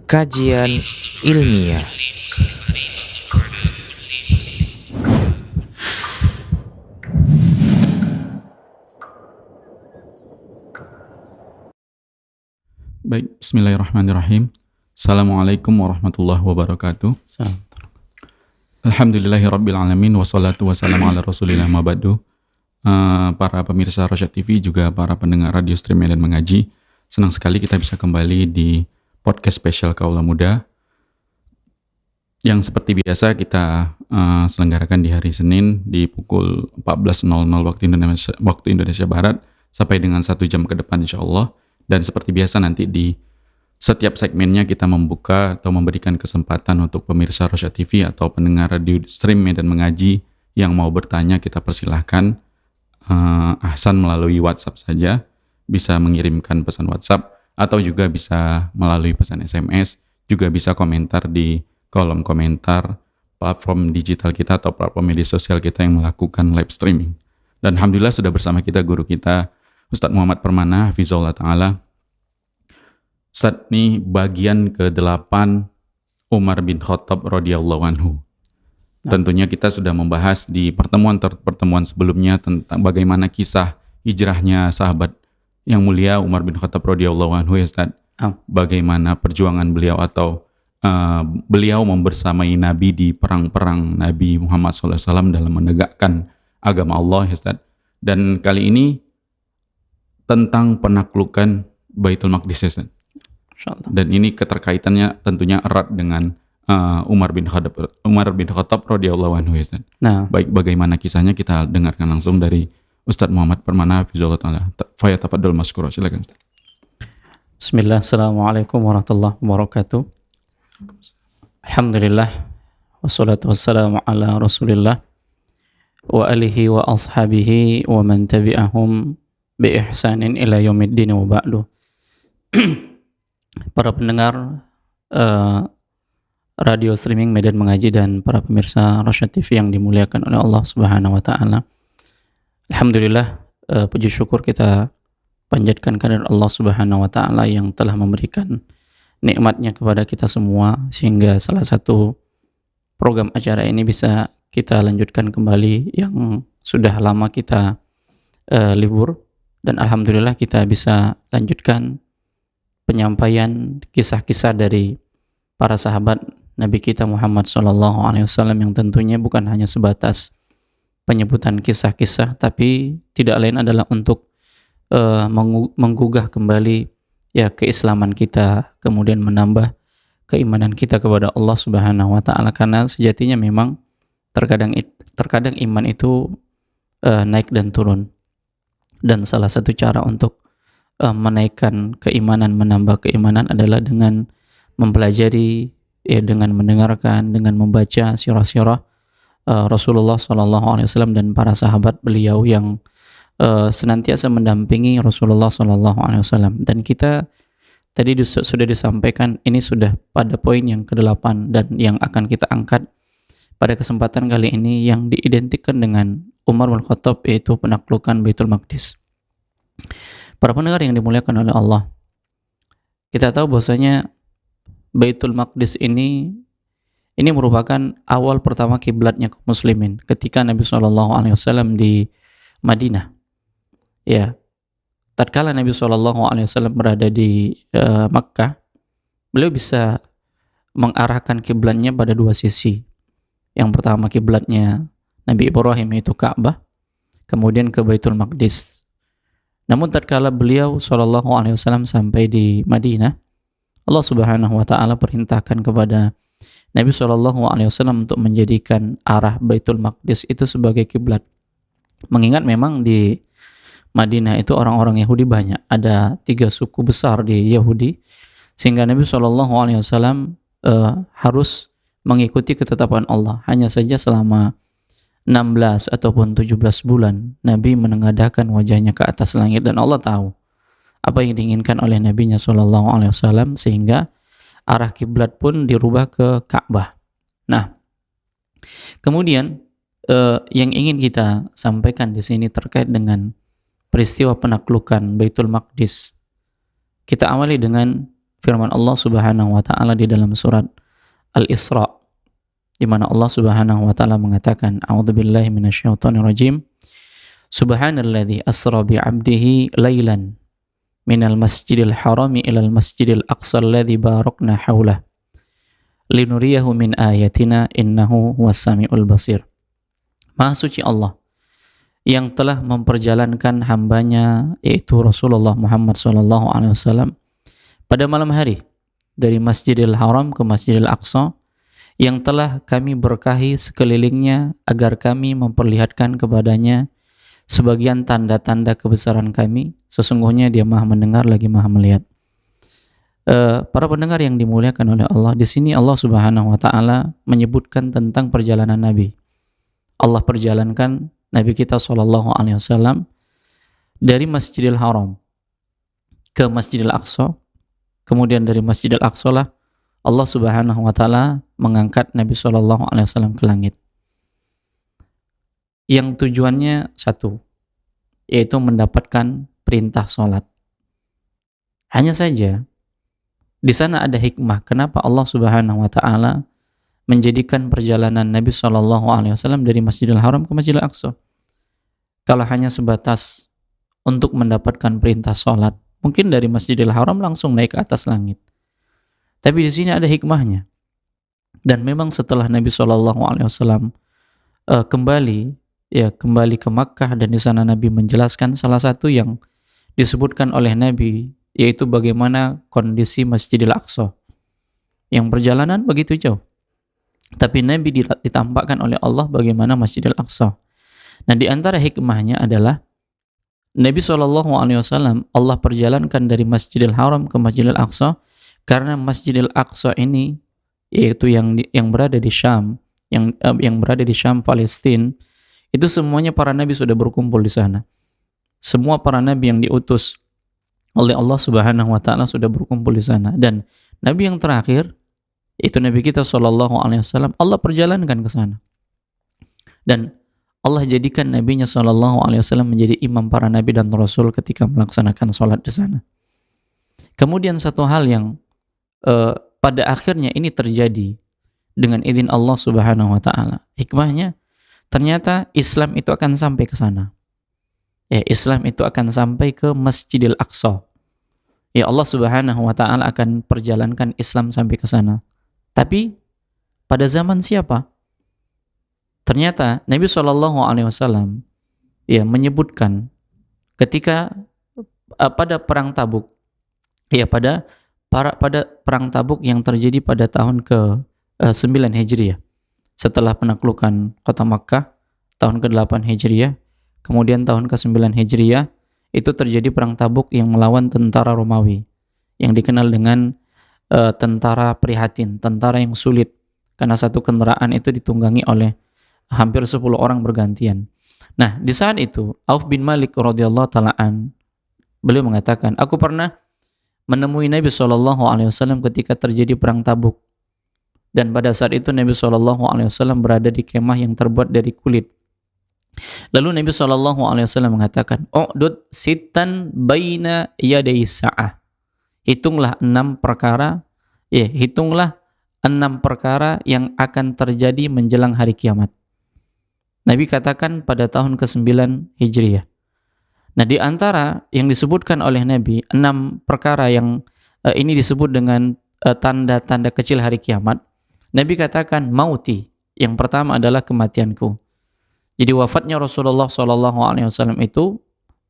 Kajian ilmiah. Baik, bismillahirrahmanirrahim. Assalamualaikum warahmatullahi wabarakatuh. Alhamdulillahirrabbilalamin. Wassalatu wassalamu ala rasulillah mabadu. Para pemirsa Rosyad TV, juga para pendengar radio stream Medan Mengaji, senang sekali kita bisa kembali di podcast spesial Kaula Muda yang seperti biasa kita selenggarakan di hari Senin di pukul 14.00 waktu Indonesia Barat sampai dengan 1 jam ke depan insya Allah. Dan seperti biasa nanti di setiap segmennya kita membuka atau memberikan kesempatan untuk pemirsa Rosyad TV atau pendengar radio stream Medan Mengaji yang mau bertanya, kita persilahkan. Ahsan melalui WhatsApp saja, bisa mengirimkan pesan WhatsApp atau juga bisa melalui pesan SMS, juga bisa komentar di kolom komentar platform digital kita atau platform media sosial kita yang melakukan live streaming. Dan alhamdulillah sudah bersama kita guru kita Ustadz Muhammad Permana Hafizahullah Ta'ala. Ustadz, ini bagian ke-8 Umar bin Khattab radhiyallahu anhu. Tentunya kita sudah membahas di pertemuan sebelumnya tentang bagaimana kisah hijrahnya sahabat yang mulia Umar bin Khattab radhiyallahu anhu, ya Ustaz. Bagaimana perjuangan beliau atau beliau membersamai Nabi di perang-perang Nabi Muhammad SAW dalam menegakkan agama Allah, ya Ustaz. Dan kali ini tentang penaklukan Baitul Maqdis, ya Ustaz. Dan ini keterkaitannya tentunya erat dengan Umar bin Khattab radhiyallahu anhu, ya Ustaz. Nah, baik, bagaimana kisahnya kita dengarkan langsung dari Ustadz Muhammad Permana Hafizahullah Ta'ala. Fayatafaddal maskura, silakan Ustaz. Bismillah, assalamualaikum warahmatullahi wabarakatuh. Alhamdulillah, wassalatu wassalamu ala rasulillah wa alihi wa ashabihi wa man tabi'ahum bi ihsanin ila yaumiddin wa ba'du. Para pendengar radio streaming Medan Mengaji dan para pemirsa Rosyad TV yang dimuliakan oleh Allah Subhanahu wa taala. Alhamdulillah, puji syukur kita panjatkan kehadirat Allah Subhanahu wa taala yang telah memberikan nikmatnya kepada kita semua sehingga salah satu program acara ini bisa kita lanjutkan kembali yang sudah lama kita libur, dan alhamdulillah kita bisa lanjutkan penyampaian kisah-kisah dari para sahabat Nabi kita Muhammad SAW yang tentunya bukan hanya sebatas penyebutan kisah-kisah, tapi tidak lain adalah untuk menggugah kembali ya keislaman kita, kemudian menambah keimanan kita kepada Allah Subhanahu wa taala, karena sejatinya memang terkadang iman itu naik dan turun, dan salah satu cara untuk menaikkan keimanan, menambah keimanan adalah dengan mempelajari, ya, dengan mendengarkan, dengan membaca sirah-sirah Rasulullah SAW dan para sahabat beliau yang senantiasa mendampingi Rasulullah SAW. Dan kita tadi sudah disampaikan, ini sudah pada poin yang ke-8 dan yang akan kita angkat pada kesempatan kali ini yang diidentikan dengan Umar bin Khattab, yaitu penaklukan Baitul Maqdis. Para pendengar yang dimuliakan oleh Allah, kita tahu bahwasanya Baitul Maqdis ini merupakan awal pertama kiblatnya kaum muslimin ketika Nabi SAW di Madinah. Ya, tatkala Nabi SAW berada di Makkah, beliau bisa mengarahkan kiblatnya pada dua sisi. Yang pertama kiblatnya Nabi Ibrahim, yaitu Ka'bah, kemudian ke Baitul Maqdis. Namun tatkala beliau SAW sampai di Madinah, Allah Subhanahu wa taala perintahkan kepada Nabi SAW untuk menjadikan arah Baitul Maqdis itu sebagai kiblat. Mengingat memang di Madinah itu orang-orang Yahudi banyak, ada 3 suku besar di Yahudi, sehingga Nabi SAW harus mengikuti ketetapan Allah. Hanya saja selama 16 ataupun 17 bulan Nabi menengadahkan wajahnya ke atas langit, dan Allah tahu apa yang diinginkan oleh Nabinya SAW, sehingga arah kiblat pun dirubah ke Ka'bah. Nah, kemudian yang ingin kita sampaikan di sini terkait dengan peristiwa penaklukan Baitul Maqdis kita awali dengan firman Allah Subhanahu wa taala di dalam surat Al-Isra, di mana Allah Subhanahu wa taala mengatakan, a'udzubillahi minasyaitonirrajim, subhanalladzi asra bi 'abdihi lailan minal masjidil harami ilal masjidil aqsa alladzi barakna haulah linuriyahu min ayatina innahu huwas samiul basir. Maha suci Allah yang telah memperjalankan hambanya, yaitu Rasulullah Muhammad SAW, pada malam hari dari Masjidil Haram ke Masjidil Aqsa, yang telah kami berkahi sekelilingnya agar kami memperlihatkan kepadanya sebagian tanda-tanda kebesaran kami. Sesungguhnya Dia Maha mendengar lagi Maha melihat. Para pendengar yang dimuliakan oleh Allah, di sini Allah Subhanahu wa taala menyebutkan tentang perjalanan Nabi. Allah perjalankan Nabi kita sallallahu alaihi wasallam dari Masjidil Haram ke Masjidil Aqsa. Kemudian dari Masjidil Aqsa lah Allah Subhanahu wa taala mengangkat Nabi sallallahu alaihi wasallam ke langit. Yang tujuannya satu, yaitu mendapatkan perintah sholat. Hanya saja di sana ada hikmah kenapa Allah Subhanahu wa taala menjadikan perjalanan Nabi Shallallahu alaihi wasallam dari Masjidil Haram ke Masjidil Aqsa. Kalau hanya sebatas untuk mendapatkan perintah sholat, mungkin dari Masjidil Haram langsung naik ke atas langit. Tapi di sini ada hikmahnya. Dan memang setelah Nabi Shallallahu alaihi wasallam kembali ke Makkah, dan di sana Nabi menjelaskan salah satu yang disebutkan oleh Nabi, yaitu bagaimana kondisi Masjidil Aqsa yang perjalanan begitu jauh, tapi Nabi ditampakkan oleh Allah bagaimana Masjidil Aqsa. Nah, di antara hikmahnya adalah Nabi SAW Allah perjalankan dari Masjidil Haram ke Masjidil Aqsa karena Masjidil Aqsa ini, yaitu yang berada di Syam, yang berada di Syam Palestina, itu semuanya para nabi sudah berkumpul di sana. Semua para nabi yang diutus oleh Allah Subhanahu wa taala sudah berkumpul di sana, dan nabi yang terakhir itu Nabi kita sallallahu alaihi wasallam Allah perjalankan ke sana. Dan Allah jadikan nabinya sallallahu alaihi wasallam menjadi imam para nabi dan rasul ketika melaksanakan salat di sana. Kemudian satu hal yang pada akhirnya ini terjadi dengan izin Allah Subhanahu wa taala. Hikmahnya, ternyata Islam itu akan sampai ke sana. Ya, Islam itu akan sampai ke Masjidil Aqsa. Ya, Allah Subhanahu wa taala akan perjalankan Islam sampai ke sana. Tapi pada zaman siapa? Ternyata Nabi Shallallahu alaihi wasallam menyebutkan ketika pada perang Tabuk. Ya, pada perang Tabuk yang terjadi pada tahun ke-9 Hijriah. Setelah penaklukan kota Makkah tahun ke-8 Hijriah, kemudian tahun ke-9 Hijriah itu terjadi perang Tabuk yang melawan tentara Romawi yang dikenal dengan tentara prihatin, tentara yang sulit, karena satu kendaraan itu ditunggangi oleh hampir 10 orang bergantian. Nah, di saat itu Auf bin Malik radhiyallahu taala beliau mengatakan, aku pernah menemui Nabi SAW ketika terjadi perang Tabuk. Dan pada saat itu Nabi SAW berada di kemah yang terbuat dari kulit. Lalu Nabi SAW mengatakan, u'dud sitan baina yaday sa'ah. Hitunglah 6 perkara, hitunglah 6 perkara yang akan terjadi menjelang hari kiamat. Nabi katakan pada tahun ke-9 Hijriah. Nah, di antara yang disebutkan oleh Nabi, 6 perkara yang ini disebut dengan tanda-tanda kecil hari kiamat. Nabi katakan mauti, yang pertama adalah kematianku. Jadi wafatnya Rasulullah SAW itu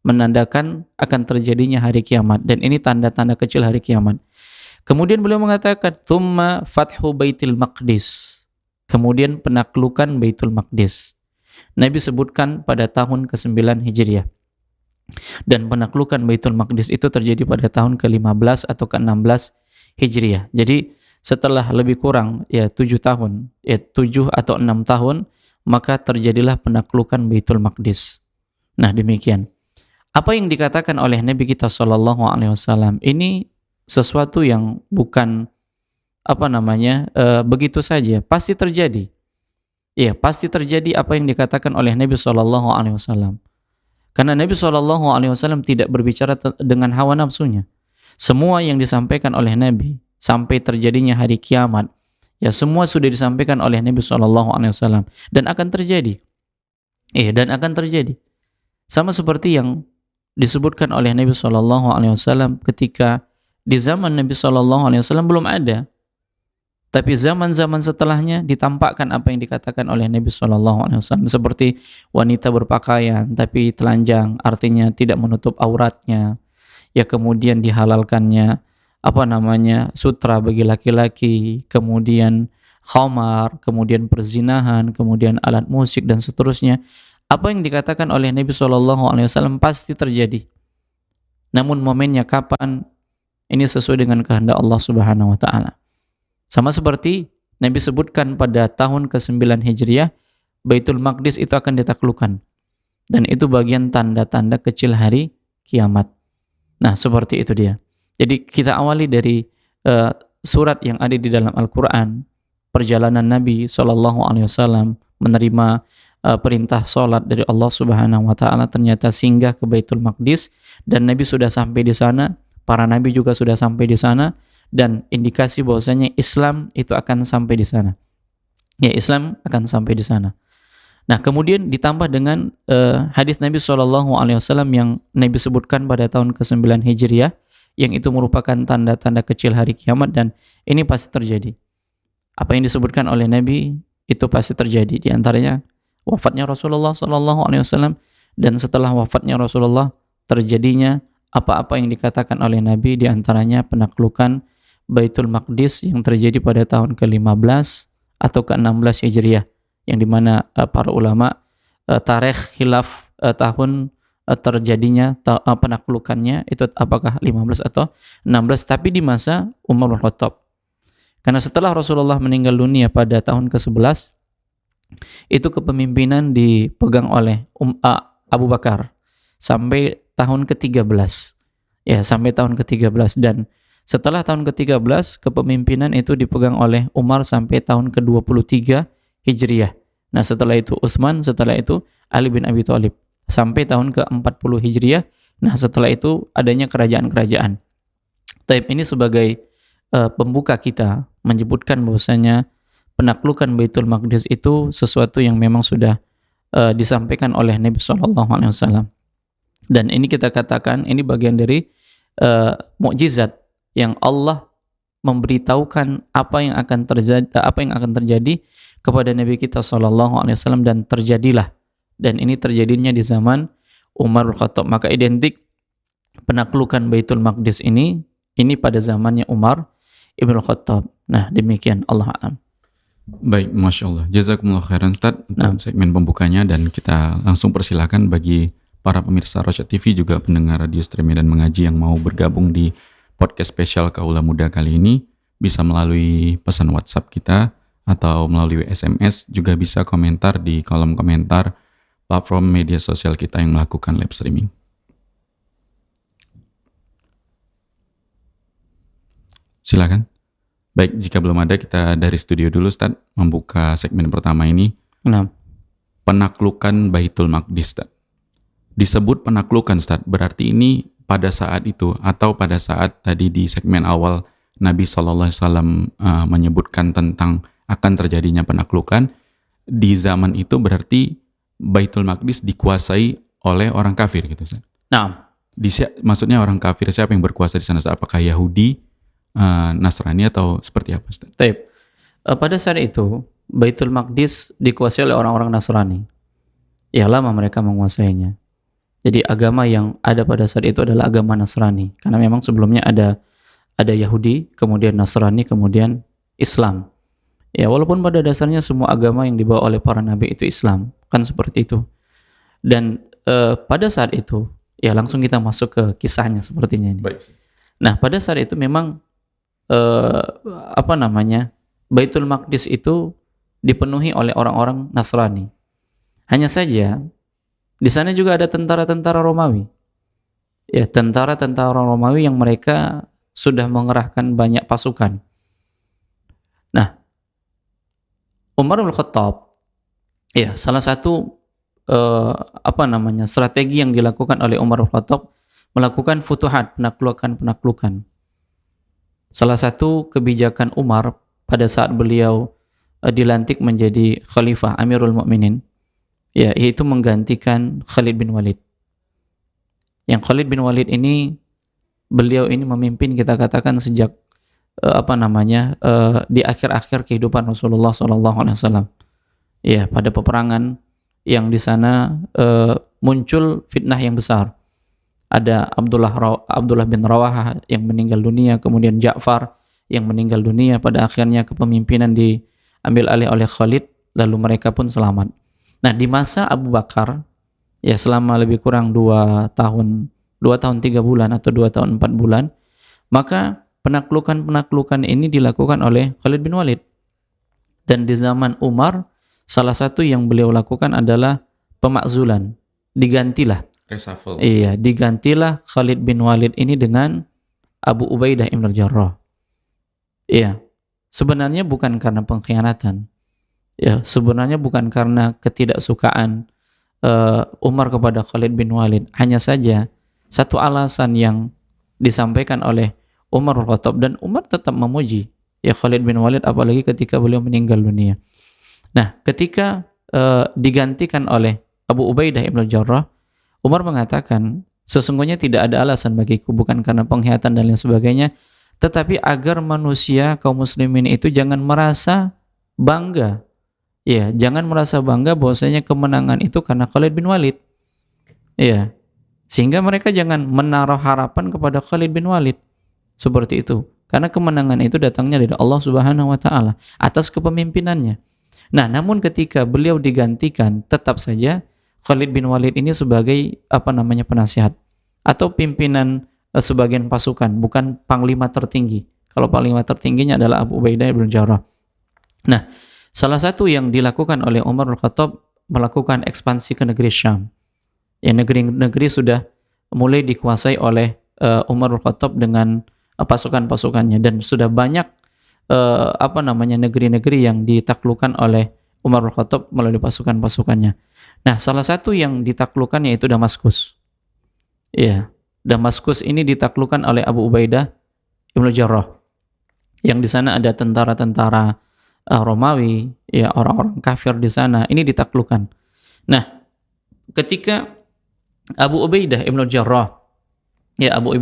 menandakan akan terjadinya hari kiamat, dan ini tanda-tanda kecil hari kiamat. Kemudian beliau mengatakan thumma fathu Baitul Maqdis, kemudian penaklukan Baitul Maqdis. Nabi sebutkan pada tahun ke-9 Hijriah. Dan penaklukan Baitul Maqdis itu terjadi pada tahun ke-15 atau ke-16 Hijriah. Jadi setelah lebih kurang 7 tahun, 7 atau 6 tahun, maka terjadilah penaklukan Baitul Maqdis. Nah, demikian. Apa yang dikatakan oleh Nabi kita sallallahu alaihi wasallam ini sesuatu yang bukan begitu saja, pasti terjadi. Ya, pasti terjadi apa yang dikatakan oleh Nabi sallallahu alaihi wasallam. Karena Nabi sallallahu alaihi wasallam tidak berbicara dengan hawa nafsunya. Semua yang disampaikan oleh Nabi sampai terjadinya hari kiamat, ya semua sudah disampaikan oleh Nabi SAW dan akan terjadi. Dan akan terjadi. Sama seperti yang disebutkan oleh Nabi SAW ketika di zaman Nabi SAW belum ada, tapi zaman-zaman setelahnya ditampakkan apa yang dikatakan oleh Nabi SAW, seperti wanita berpakaian tapi telanjang, artinya tidak menutup auratnya. Ya kemudian dihalalkannya sutra bagi laki-laki, kemudian khamar, kemudian perzinahan, kemudian alat musik dan seterusnya. Apa yang dikatakan oleh Nabi SAW pasti terjadi. Namun momennya kapan? Ini sesuai dengan kehendak Allah Subhanahu wa taala. Sama seperti Nabi sebutkan pada tahun ke-9 Hijriah, Baitul Maqdis itu akan ditaklukkan. Dan itu bagian tanda-tanda kecil hari kiamat. Nah, seperti itu dia. Jadi kita awali dari surat yang ada di dalam Al-Quran, perjalanan Nabi SAW menerima perintah sholat dari Allah Subhanahu wa taala, ternyata singgah ke Baitul Maqdis dan Nabi sudah sampai di sana, para nabi juga sudah sampai di sana, dan indikasi bahwasanya Islam itu akan sampai di sana. Ya, Islam akan sampai di sana. Nah, kemudian ditambah dengan hadis Nabi SAW yang Nabi sebutkan pada tahun ke-9 Hijriah, yang itu merupakan tanda-tanda kecil hari kiamat dan ini pasti terjadi. Apa yang disebutkan oleh Nabi itu pasti terjadi. Di antaranya wafatnya Rasulullah SAW, dan setelah wafatnya Rasulullah terjadinya apa-apa yang dikatakan oleh Nabi, di antaranya penaklukan Baitul Maqdis yang terjadi pada tahun ke-15 atau ke-16 Hijriah, yang dimana para ulama tarikh khilaf tahun terjadinya penaklukannya itu apakah 15 atau 16, tapi di masa Umar bin Khattab. Karena setelah Rasulullah meninggal dunia pada tahun ke-11, itu kepemimpinan dipegang oleh Abu Bakar sampai tahun ke-13. Ya, sampai tahun ke-13, dan setelah tahun ke-13 kepemimpinan itu dipegang oleh Umar sampai tahun ke-23 Hijriah. Nah, setelah itu Utsman, setelah itu Ali bin Abi Thalib sampai tahun ke-40 Hijriah. Nah, setelah itu adanya kerajaan-kerajaan. Taib ini sebagai pembuka kita menyebutkan bahwasanya penaklukan Baitul Maqdis itu sesuatu yang memang sudah disampaikan oleh Nabi SAW. Dan ini kita katakan ini bagian dari mukjizat yang Allah memberitahukan apa yang akan terjadi kepada Nabi kita SAW, dan terjadilah. Dan ini terjadinya di zaman Umar bin Khattab. Maka identik penaklukan Baitul Maqdis ini pada zamannya Umar ibn Khattab. Nah, demikian, Allah a'lam. Baik, Masya Allah. Jazakumullah khairan Ustaz untuk segmen pembukanya, dan kita langsung persilakan bagi para pemirsa Rosyad TV juga pendengar radio stream dan mengaji yang mau bergabung di podcast spesial Kaula Muda kali ini, bisa melalui pesan WhatsApp kita atau melalui SMS, juga bisa komentar di kolom komentar platform media sosial kita yang melakukan live streaming. Silakan. Baik, jika belum ada, kita dari studio dulu Ustaz membuka segmen pertama ini. Penaklukan Baitul Maqdis, Ustaz. Disebut penaklukan, Ustaz, berarti ini pada saat itu atau pada saat tadi di segmen awal Nabi SAW menyebutkan tentang akan terjadinya penaklukan, di zaman itu berarti Baitul Maqdis dikuasai oleh orang kafir gitu, Ustaz. Nah, maksudnya orang kafir siapa yang berkuasa di sana? Apakah Yahudi, Nasrani, atau seperti apa, Ustaz? Taib. Pada saat itu Baitul Maqdis dikuasai oleh orang-orang Nasrani. Ya, lama mereka menguasainya. Jadi agama yang ada pada saat itu adalah agama Nasrani, karena memang sebelumnya ada Yahudi, kemudian Nasrani, kemudian Islam. Ya, walaupun pada dasarnya semua agama yang dibawa oleh para nabi itu Islam, kan seperti itu. Dan pada saat itu, ya langsung kita masuk ke kisahnya sepertinya ini. Baik. Nah, pada saat itu memang Baitul Maqdis itu dipenuhi oleh orang-orang Nasrani. Hanya saja di sana juga ada tentara-tentara Romawi. Ya, tentara-tentara Romawi yang mereka sudah mengerahkan banyak pasukan. Nah, Umar bin Khattab, salah satu strategi yang dilakukan oleh Umar bin Khattab, melakukan futuhat, penaklukan. Salah satu kebijakan Umar pada saat beliau dilantik menjadi khalifah Amirul Mukminin, ya, yaitu menggantikan Khalid bin Walid. Yang Khalid bin Walid ini, beliau ini memimpin, kita katakan sejak di akhir-akhir kehidupan Rasulullah SAW. Ya, pada peperangan yang di sana muncul fitnah yang besar. Ada Abdullah bin Rawahah yang meninggal dunia, kemudian Ja'far yang meninggal dunia, pada akhirnya kepemimpinan diambil alih oleh Khalid, lalu mereka pun selamat. Nah, di masa Abu Bakar, ya selama lebih kurang 2 tahun 3 bulan atau 2 tahun 4 bulan, maka penaklukan ini dilakukan oleh Khalid bin Walid. Dan di zaman Umar, salah satu yang beliau lakukan adalah pemakzulan, digantilah. Reshuffle. Iya, digantilah Khalid bin Walid ini dengan Abu Ubaidah ibn al-Jarrah. Iya, sebenarnya bukan karena pengkhianatan. Ya, sebenarnya bukan karena ketidaksukaan Umar kepada Khalid bin Walid. Hanya saja satu alasan yang disampaikan oleh Umar al-Khattab, dan Umar tetap memuji ya Khalid bin Walid, apalagi ketika beliau meninggal dunia. Nah, ketika digantikan oleh Abu Ubaidah ibn al-Jarrah, Umar mengatakan, sesungguhnya tidak ada alasan bagiku, bukan karena pengkhianatan dan lain sebagainya, tetapi agar manusia kaum muslimin itu jangan merasa bangga. Ya, jangan merasa bangga bahwasanya kemenangan itu karena Khalid bin Walid. Ya. Sehingga mereka jangan menaruh harapan kepada Khalid bin Walid. Seperti itu. Karena kemenangan itu datangnya dari Allah Subhanahu wa taala atas kepemimpinannya. Nah, namun ketika beliau digantikan, tetap saja Khalid bin Walid ini sebagai penasihat atau pimpinan sebagian pasukan, bukan panglima tertinggi. Kalau panglima tertingginya adalah Abu Ubaidah bin Jarrah. Nah, salah satu yang dilakukan oleh Umar al-Khattab, melakukan ekspansi ke negeri Syam. Ya, negeri-negeri sudah mulai dikuasai oleh Umar al-Khattab dengan pasukan-pasukannya, dan sudah banyak negeri-negeri yang ditaklukkan oleh Umar al-Khattab melalui pasukan-pasukannya. Nah, salah satu yang ditaklukkan yaitu Damaskus. Ya, Damaskus ini ditaklukkan oleh Abu Ubaidah ibn Jarrah. Yang di sana ada tentara-tentara Romawi, ya, orang-orang kafir di sana, ini ditaklukkan. Nah, ketika Abu Ubaidah ibn Jarrah, ya, Abu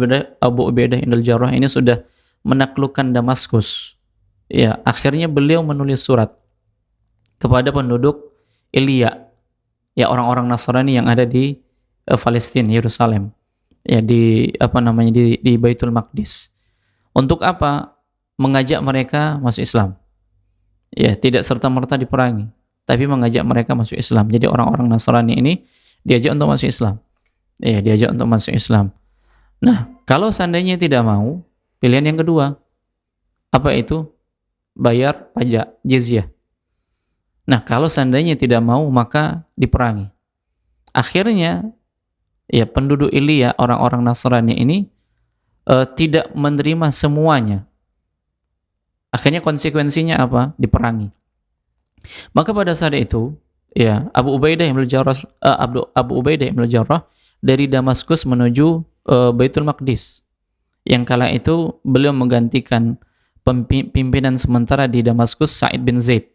Ubaidah ibn Jarrah ini sudah menaklukkan Damaskus, ya, akhirnya beliau menulis surat kepada penduduk Ilya, ya, orang-orang Nasrani yang ada di Palestina, Yerusalem, ya, di Baitul Maqdis. Untuk apa? Mengajak mereka masuk Islam. Ya, tidak serta-merta diperangi, tapi mengajak mereka masuk Islam. Jadi orang-orang Nasrani ini diajak untuk masuk Islam. Ya, diajak untuk masuk Islam. Nah, kalau seandainya tidak mau, pilihan yang kedua, apa itu? Bayar pajak, jizyah. Nah, kalau seandainya tidak mau, maka diperangi. Akhirnya, ya, penduduk Ilya, orang-orang Nasrani ini tidak menerima semuanya. Akhirnya konsekuensinya apa? Diperangi. Maka pada saat itu, ya, Abu Ubaidah ibn Jarrah dari Damaskus menuju Baitul Maqdis. Yang kala itu beliau menggantikan pimpinan sementara di Damaskus, Sa'id bin Zaid.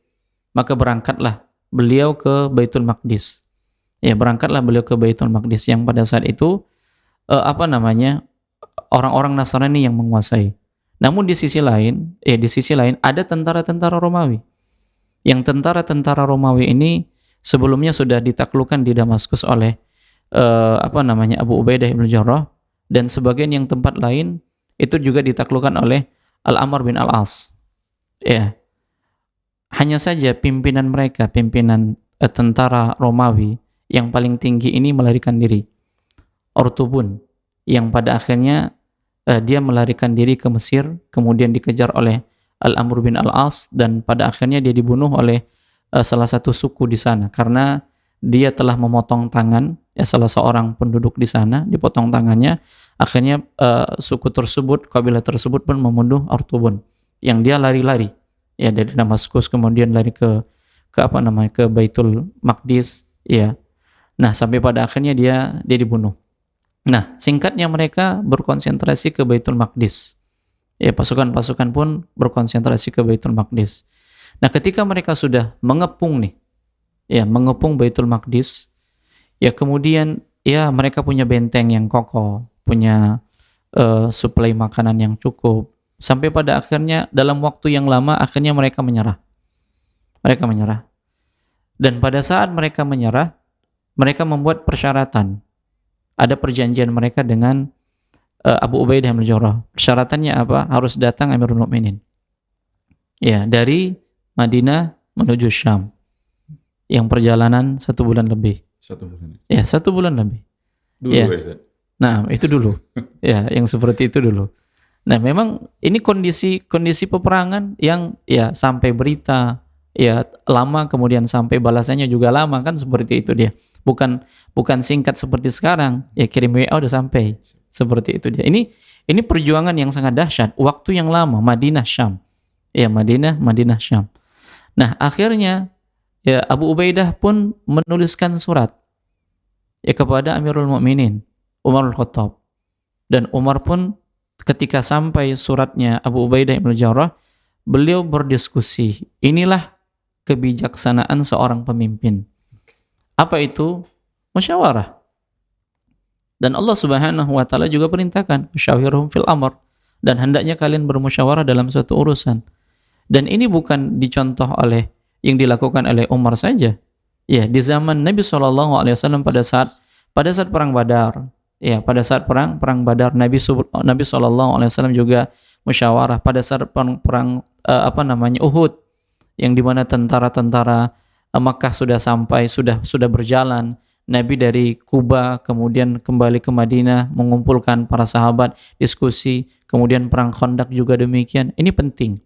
Maka berangkatlah beliau ke Baitul Maqdis. Ya, berangkatlah beliau ke Baitul Maqdis yang pada saat itu orang-orang Nasrani yang menguasai. Namun di sisi lain ada tentara-tentara Romawi. Yang tentara-tentara Romawi ini sebelumnya sudah ditaklukkan di Damaskus oleh Abu Ubaidah ibn Jarrah, dan sebagian yang tempat lain itu juga ditaklukkan oleh Al-Amr bin Al-As. Ya. Hanya saja pimpinan tentara Romawi yang paling tinggi ini melarikan diri. Ortubun, yang pada akhirnya dia melarikan diri ke Mesir, kemudian dikejar oleh Al-Amr bin Al-As, dan pada akhirnya dia dibunuh oleh salah satu suku di sana karena dia telah memotong tangan, ya, salah seorang penduduk di sana, dipotong tangannya. Akhirnya suku tersebut, kabilah tersebut pun membunuh Ortubun, yang dia lari-lari, ya, dari Damaskus kemudian lari ke Baitul Maqdis, ya. Nah, sampai pada akhirnya dia dibunuh. Nah, singkatnya mereka berkonsentrasi ke Baitul Maqdis. Ya, pasukan-pasukan pun berkonsentrasi ke Baitul Maqdis. Nah, ketika mereka sudah mengepung nih, ya, mengepung Baitul Maqdis, ya kemudian ya mereka punya benteng yang kokoh, punya suplai makanan yang cukup. Sampai pada akhirnya dalam waktu yang lama akhirnya mereka menyerah. Mereka menyerah. Dan pada saat mereka menyerah, mereka membuat persyaratan. Ada perjanjian mereka dengan Abu Ubaidah bin Jarrah. Persyaratannya apa? Harus datang Amirul Mukminin. Ya, dari Madinah menuju Syam. Yang perjalanan 1 bulan lebih. 1 bulan. Ya, 1 bulan lebih. Dulu Ya. Ustaz. Nah, itu dulu. Ya, yang seperti itu dulu. Nah, memang ini kondisi peperangan yang ya sampai berita ya lama, kemudian sampai balasannya juga lama, kan seperti itu dia. Bukan singkat seperti sekarang. Ya kirim WA udah sampai. Seperti itu dia. Ini perjuangan yang sangat dahsyat, waktu yang lama, Madinah Syam. Ya, Madinah Syam. Nah, akhirnya ya Abu Ubaidah pun menuliskan surat ya kepada Amirul Mukminin Umar Al-Khattab. Dan Umar pun ketika sampai suratnya Abu Ubaidah bin Jarrah, beliau berdiskusi. Inilah kebijaksanaan seorang pemimpin. Apa itu? Musyawarah. Dan Allah Subhanahu wa taala juga perintahkan, "Syawirhum fil amr." Dan hendaknya kalian bermusyawarah dalam suatu urusan. Dan ini bukan dicontoh oleh yang dilakukan oleh Umar saja. Ya, di zaman Nabi SAW pada saat perang Badar. Ya, pada saat perang Badar, Nabi SAW juga musyawarah. Pada saat perang Uhud, yang dimana tentara-tentara Makkah sudah sampai, sudah berjalan. Nabi dari Kuba kemudian kembali ke Madinah, mengumpulkan para sahabat, diskusi. Kemudian perang Khandaq juga demikian. Ini penting.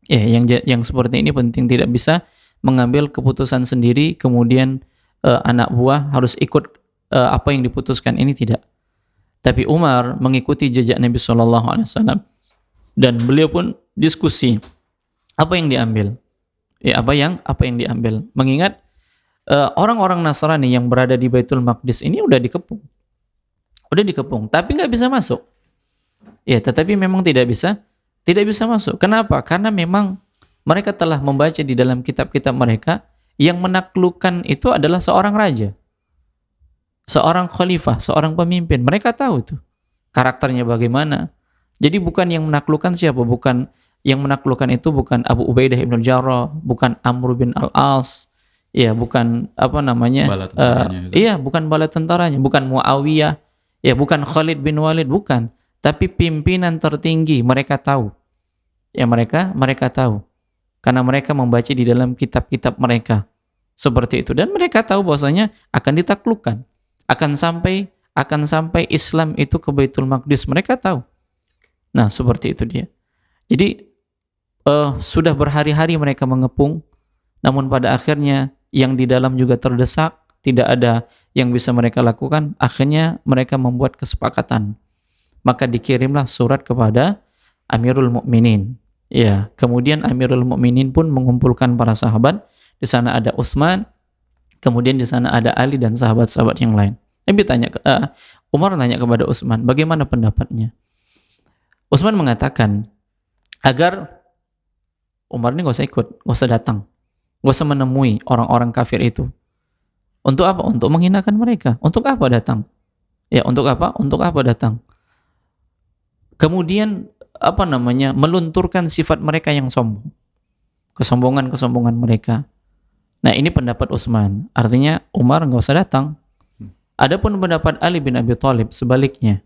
Ya, yang seperti ini penting. Tidak bisa mengambil keputusan sendiri, kemudian anak buah harus ikut apa yang diputuskan. Ini tidak. Tapi Umar mengikuti jejak Nabi SAW dan beliau pun diskusi apa yang diambil. Ya, apa yang diambil. Mengingat orang-orang Nasrani yang berada di Baitul Maqdis ini udah dikepung, tapi nggak bisa masuk. Ya, tetapi memang tidak bisa masuk. Kenapa? Karena memang mereka telah membaca di dalam kitab-kitab mereka yang menaklukkan itu adalah seorang raja, seorang khalifah, seorang pemimpin. Mereka tahu itu karakternya bagaimana. Jadi bukan yang menaklukkan siapa, bukan yang menaklukkan itu bukan Abu Ubaidah bin Jarrah, bukan Amr bin Al-As, ya bukan Bala tentaranya itu. bukan bala tentaranya, bukan Muawiyah, ya bukan Khalid bin Walid, bukan. Tapi pimpinan tertinggi, mereka tahu. Ya mereka tahu. Karena mereka membaca di dalam kitab-kitab mereka. Seperti itu. Dan mereka tahu bahwasanya akan ditaklukkan. Akan sampai Islam itu ke Baitul Maqdis. Mereka tahu. Nah, seperti itu dia. Jadi, sudah berhari-hari mereka mengepung. Namun pada akhirnya, yang di dalam juga terdesak. Tidak ada yang bisa mereka lakukan. Akhirnya mereka membuat kesepakatan. Maka dikirimlah surat kepada Amirul Mukminin. Ya, kemudian Amirul Mukminin pun mengumpulkan para sahabat. Di sana ada Utsman, kemudian di sana ada Ali dan sahabat-sahabat yang lain. Umar nanya kepada Utsman, bagaimana pendapatnya? Utsman mengatakan agar Umar ini nggak usah ikut, nggak usah datang, nggak usah menemui orang-orang kafir itu. Untuk apa? Untuk menghinakan mereka. Untuk apa datang? Ya, untuk apa? Untuk apa datang? Kemudian melunturkan sifat mereka yang sombong, kesombongan mereka. Nah, ini pendapat Utsman. Artinya Umar nggak usah datang. Adapun pendapat Ali bin Abi Thalib sebaliknya.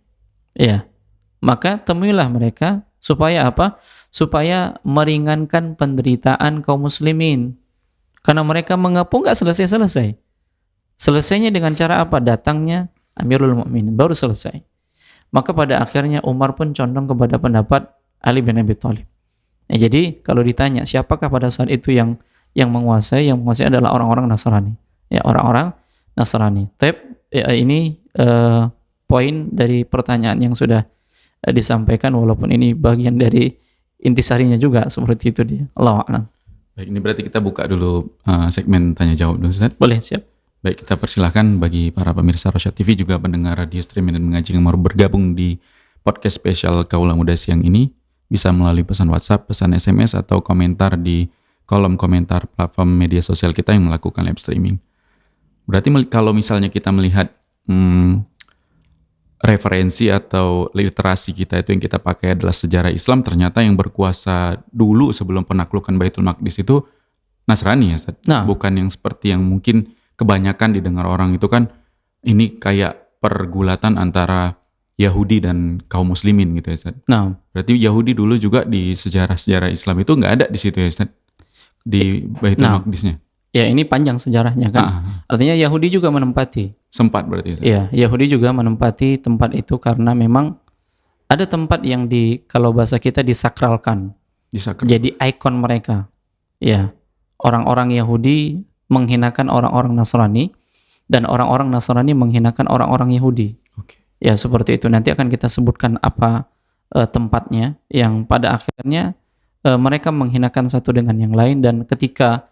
Ya, maka temuilah mereka supaya apa? Supaya meringankan penderitaan kaum muslimin. Karena mereka mengepung nggak selesai. Selesainya dengan cara apa? Datangnya Amirul Mukminin baru selesai. Maka pada akhirnya Umar pun condong kepada pendapat Ali bin Abi Thalib. Jadi kalau ditanya siapakah pada saat itu yang menguasai adalah orang-orang Nasrani. Ya, orang-orang Nasrani. Ini poin dari pertanyaan yang sudah disampaikan, walaupun ini bagian dari intisarinya juga, seperti itu dia. Allahu a'lam. Baik, ini berarti kita buka dulu segmen tanya jawab dulu, Ustaz. Boleh, siap. Baik, kita persilahkan bagi para pemirsa Rosyad TV juga pendengar radio streaming dan mengaji yang mau bergabung di podcast spesial Kaula Muda siang ini, bisa melalui pesan WhatsApp, pesan SMS, atau komentar di kolom komentar platform media sosial kita yang melakukan live streaming. Berarti kalau misalnya kita melihat referensi atau literasi kita itu yang kita pakai adalah sejarah Islam, ternyata yang berkuasa dulu sebelum penaklukan Baitul Maqdis itu Nasrani ya, Ustaz? Nah. Bukan yang seperti yang mungkin kebanyakan didengar orang itu kan ini kayak pergulatan antara Yahudi dan kaum muslimin gitu ya, Ustaz. Nah, Berarti Yahudi dulu juga di sejarah-sejarah Islam itu nggak ada di situ ya, Ustaz? Di Baitul Maqdisnya. ya ini panjang sejarahnya kan. Artinya Yahudi juga menempati. Sempat berarti, Ustaz. Iya, Yahudi juga menempati tempat itu karena memang ada tempat yang kalau bahasa kita disakralkan. Jadi ikon mereka. Ya, orang-orang Yahudi menghinakan orang-orang Nasrani dan orang-orang Nasrani menghinakan orang-orang Yahudi. Oke. Ya, seperti itu. Nanti akan kita sebutkan apa tempatnya yang pada akhirnya mereka menghinakan satu dengan yang lain, dan ketika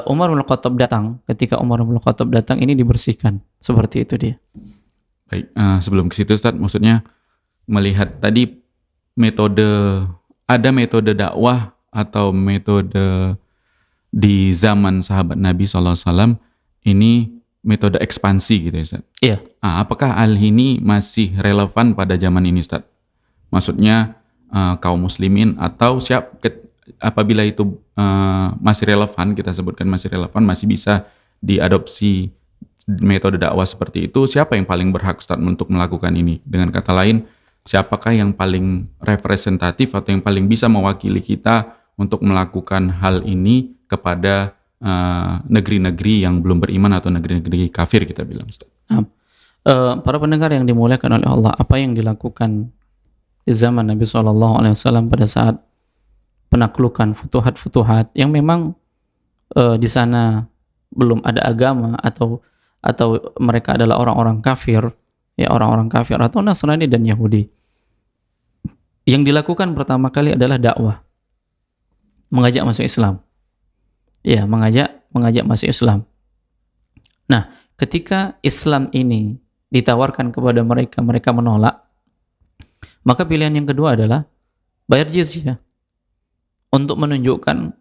Umar bin Khattab datang, ini dibersihkan. Seperti itu dia. Baik, sebelum ke situ Ustaz, maksudnya melihat tadi ada metode dakwah atau metode di zaman sahabat Nabi SAW, ini metode ekspansi gitu ya, Ustaz? Iya. Apakah hal ini masih relevan pada zaman ini, Ustaz? Maksudnya kaum muslimin atau apabila itu masih relevan, kita sebutkan masih relevan, masih bisa diadopsi metode dakwah seperti itu, siapa yang paling berhak, Ustaz, untuk melakukan ini? Dengan kata lain, siapakah yang paling representatif atau yang paling bisa mewakili kita untuk melakukan hal ini kepada negeri-negeri yang belum beriman atau negeri-negeri kafir, kita bilang, Ustaz? Para pendengar yang dimuliakan oleh Allah, apa yang dilakukan di zaman Nabi SAW pada saat penaklukan futuhat-futuhat yang memang di sana belum ada agama atau mereka adalah orang-orang kafir, ya orang-orang kafir atau Nasrani dan Yahudi. Yang dilakukan pertama kali adalah dakwah, mengajak masuk Islam. Ya, mengajak masuk Islam. Nah, ketika Islam ini ditawarkan kepada mereka, mereka menolak, maka pilihan yang kedua adalah bayar jizyah untuk menunjukkan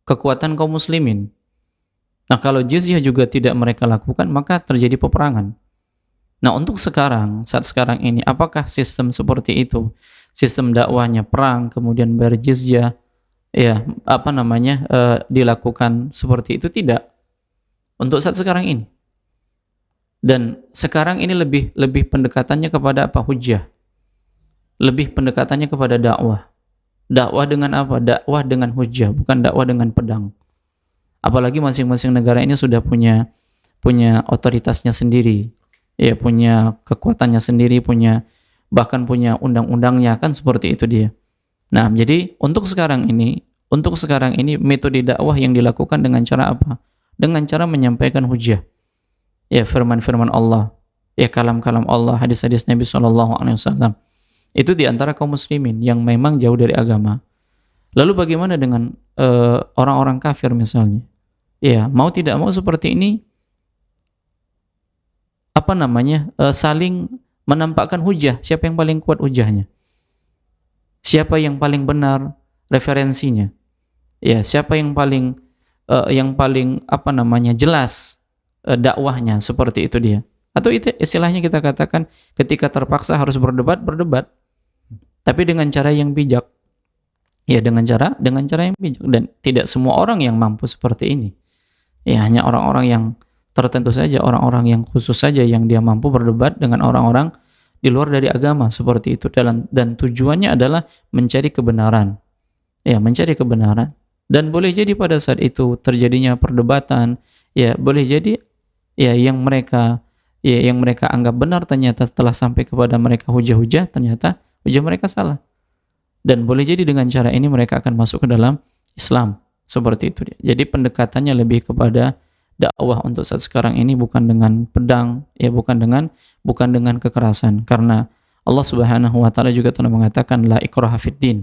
kekuatan kaum muslimin. Nah, kalau jizyah juga tidak mereka lakukan, maka terjadi peperangan. Nah, untuk saat sekarang ini, apakah sistem seperti itu? Sistem dakwahnya perang, kemudian bayar jizyah, ya, dilakukan seperti itu? Tidak. Untuk saat sekarang ini. Dan sekarang ini lebih pendekatannya kepada apa? Hujjah. Lebih pendekatannya kepada dakwah. Dakwah dengan apa? Dakwah dengan hujjah, bukan dakwah dengan pedang. Apalagi masing-masing negara ini sudah punya otoritasnya sendiri. Ya, punya kekuatannya sendiri, bahkan punya undang-undangnya, kan seperti itu dia. Nah, jadi untuk sekarang ini metode dakwah yang dilakukan dengan cara apa? Dengan cara menyampaikan hujjah. Ya, firman-firman Allah, ya kalam-kalam Allah, hadis-hadis Nabi SAW. Itu di antara kaum muslimin yang memang jauh dari agama. Lalu bagaimana dengan orang-orang kafir misalnya? Ya, mau tidak mau seperti ini, saling menampakkan hujjah. Siapa yang paling kuat hujjahnya? Siapa yang paling benar referensinya? Ya, siapa yang paling jelas dakwahnya, seperti itu dia. Atau itu istilahnya kita katakan ketika terpaksa harus berdebat, tapi dengan cara yang bijak. Ya, dengan cara yang bijak, dan tidak semua orang yang mampu seperti ini. Ya, hanya orang-orang yang tertentu saja, orang-orang yang khusus saja yang dia mampu berdebat dengan orang-orang di luar dari agama seperti itu, dan tujuannya adalah mencari kebenaran. Ya, mencari kebenaran. Dan boleh jadi pada saat itu terjadinya perdebatan, ya boleh jadi ya yang mereka anggap benar ternyata setelah sampai kepada mereka hujah-hujah, ternyata hujah mereka salah. Dan boleh jadi dengan cara ini mereka akan masuk ke dalam Islam, seperti itu dia. Jadi pendekatannya lebih kepada dakwah untuk saat sekarang ini, bukan dengan pedang, ya bukan dengan kekerasan, karena Allah Subhanahu wa taala juga telah mengatakan la ikraha fid din.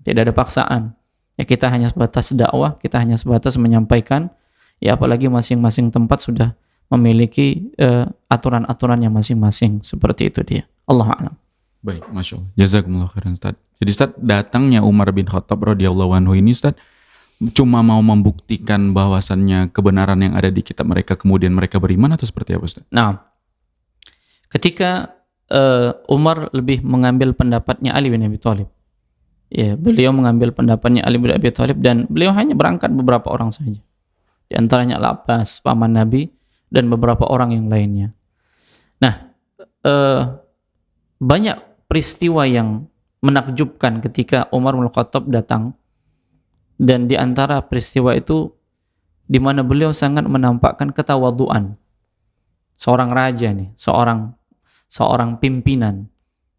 Tidak ada paksaan. Ya, kita hanya sebatas dakwah, kita hanya sebatas menyampaikan, ya apalagi masing-masing tempat sudah memiliki aturan-aturannya masing-masing. Seperti itu dia. Allahu a'lam. Baik, Masya Allah. Jazakumullah khairan, Ustaz. Jadi Ustaz, datangnya Umar bin Khattab radhiyallahu anhu ini Ustaz cuma mau membuktikan bahwasannya kebenaran yang ada di kitab mereka, kemudian mereka beriman, atau seperti apa, Ustaz? Nah, ketika Umar lebih mengambil pendapatnya Ali bin Abi Thalib. Ya, beliau mengambil pendapatnya Ali bin Abi Thalib dan beliau hanya berangkat beberapa orang saja. Di antaranya Al-Abbas, paman Nabi, dan beberapa orang yang lainnya. Nah, banyak peristiwa yang menakjubkan ketika Umar bin Khattab datang, dan di antara peristiwa itu di mana beliau sangat menampakkan ketawaduan. Seorang raja nih, seorang pimpinan,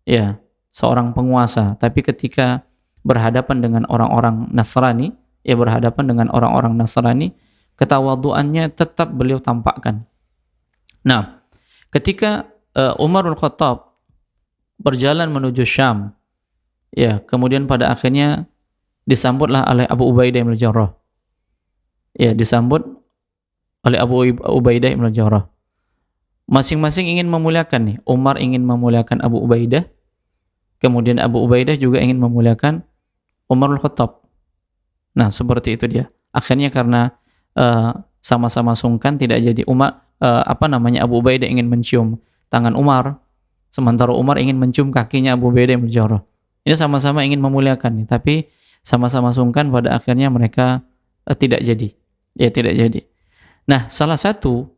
ya, seorang penguasa, tapi ketika berhadapan dengan orang-orang Nasrani, ya berhadapan dengan orang-orang Nasrani, ketawaduannya tetap beliau tampakkan. Nah, ketika Umar bin Khattab berjalan menuju Syam, ya, kemudian pada akhirnya disambutlah oleh Abu Ubaidah bin Jarrah. Ya, disambut oleh Abu Ubaidah bin Jarrah. Masing-masing ingin memuliakan nih. Umar ingin memuliakan Abu Ubaidah, kemudian Abu Ubaidah juga ingin memuliakan Umar bin Khattab. Nah, seperti itu dia. Akhirnya karena sama-sama sungkan tidak jadi. Abu Ubaidah ingin mencium tangan Umar, sementara Umar ingin mencium kakinya Abu Ubaidah bin Jarrah. Ini sama-sama ingin memuliakan nih, tapi sama-sama sungkan, pada akhirnya mereka tidak jadi. Ya, tidak jadi. Nah, salah satu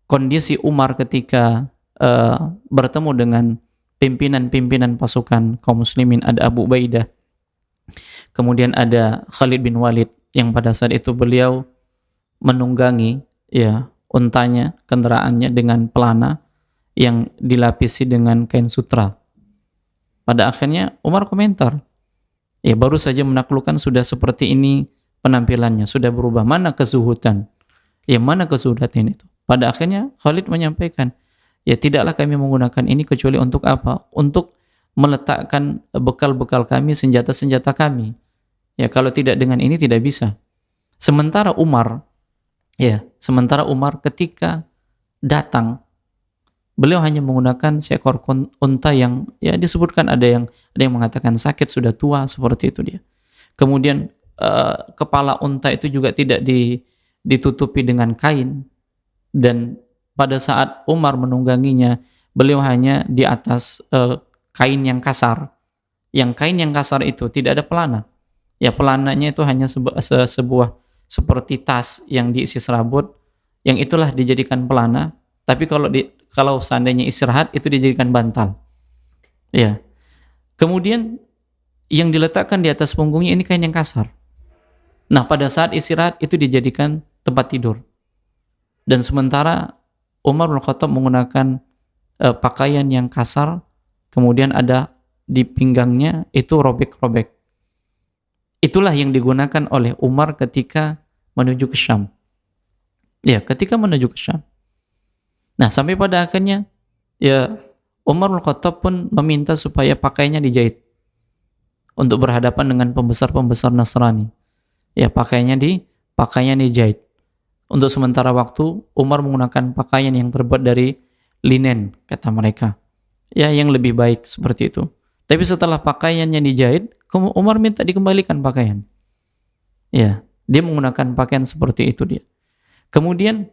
kondisi Umar ketika bertemu dengan pimpinan-pimpinan pasukan kaum muslimin, ada Abu Ubaidah, kemudian ada Khalid bin Walid, yang pada saat itu beliau menunggangi, ya, untanya, kendaraannya dengan pelana yang dilapisi dengan kain sutra. Pada akhirnya Umar komentar, ya, baru saja menaklukkan sudah seperti ini penampilannya, sudah berubah, mana kezuhudan? Ya, mana kezuhudan itu? Pada akhirnya Khalid menyampaikan, ya, tidaklah kami menggunakan ini kecuali untuk apa? Untuk meletakkan bekal-bekal kami, senjata-senjata kami. Ya, kalau tidak dengan ini tidak bisa. Sementara Umar ketika datang, beliau hanya menggunakan seekor unta yang, ya, disebutkan ada yang mengatakan sakit, sudah tua, seperti itu dia. Kemudian kepala unta itu juga tidak ditutupi dengan kain, dan pada saat Umar menungganginya, beliau hanya di atas kain yang kasar. Yang kain yang kasar itu tidak ada pelana. Ya, pelananya itu hanya sebuah seperti tas yang diisi serabut, yang itulah dijadikan pelana. Tapi kalau seandainya istirahat itu dijadikan bantal. Ya. Kemudian yang diletakkan di atas punggungnya ini kain yang kasar. Nah, pada saat istirahat itu dijadikan tempat tidur. Dan sementara Umar bin Khattab menggunakan pakaian yang kasar, kemudian ada di pinggangnya itu robek-robek. Itulah yang digunakan oleh Umar ketika menuju ke Syam. Ya, ketika menuju ke Syam. Nah, sampai pada akhirnya, ya, Umar bin Khattab pun meminta supaya pakaiannya dijahit untuk berhadapan dengan pembesar-pembesar Nasrani. Ya, pakaiannya dijahit. Untuk sementara waktu, Umar menggunakan pakaian yang terbuat dari linen, kata mereka. Ya, yang lebih baik seperti itu. Tapi setelah pakaiannya dijahit, Umar minta dikembalikan pakaian. Ya, dia menggunakan pakaian seperti itu dia. Kemudian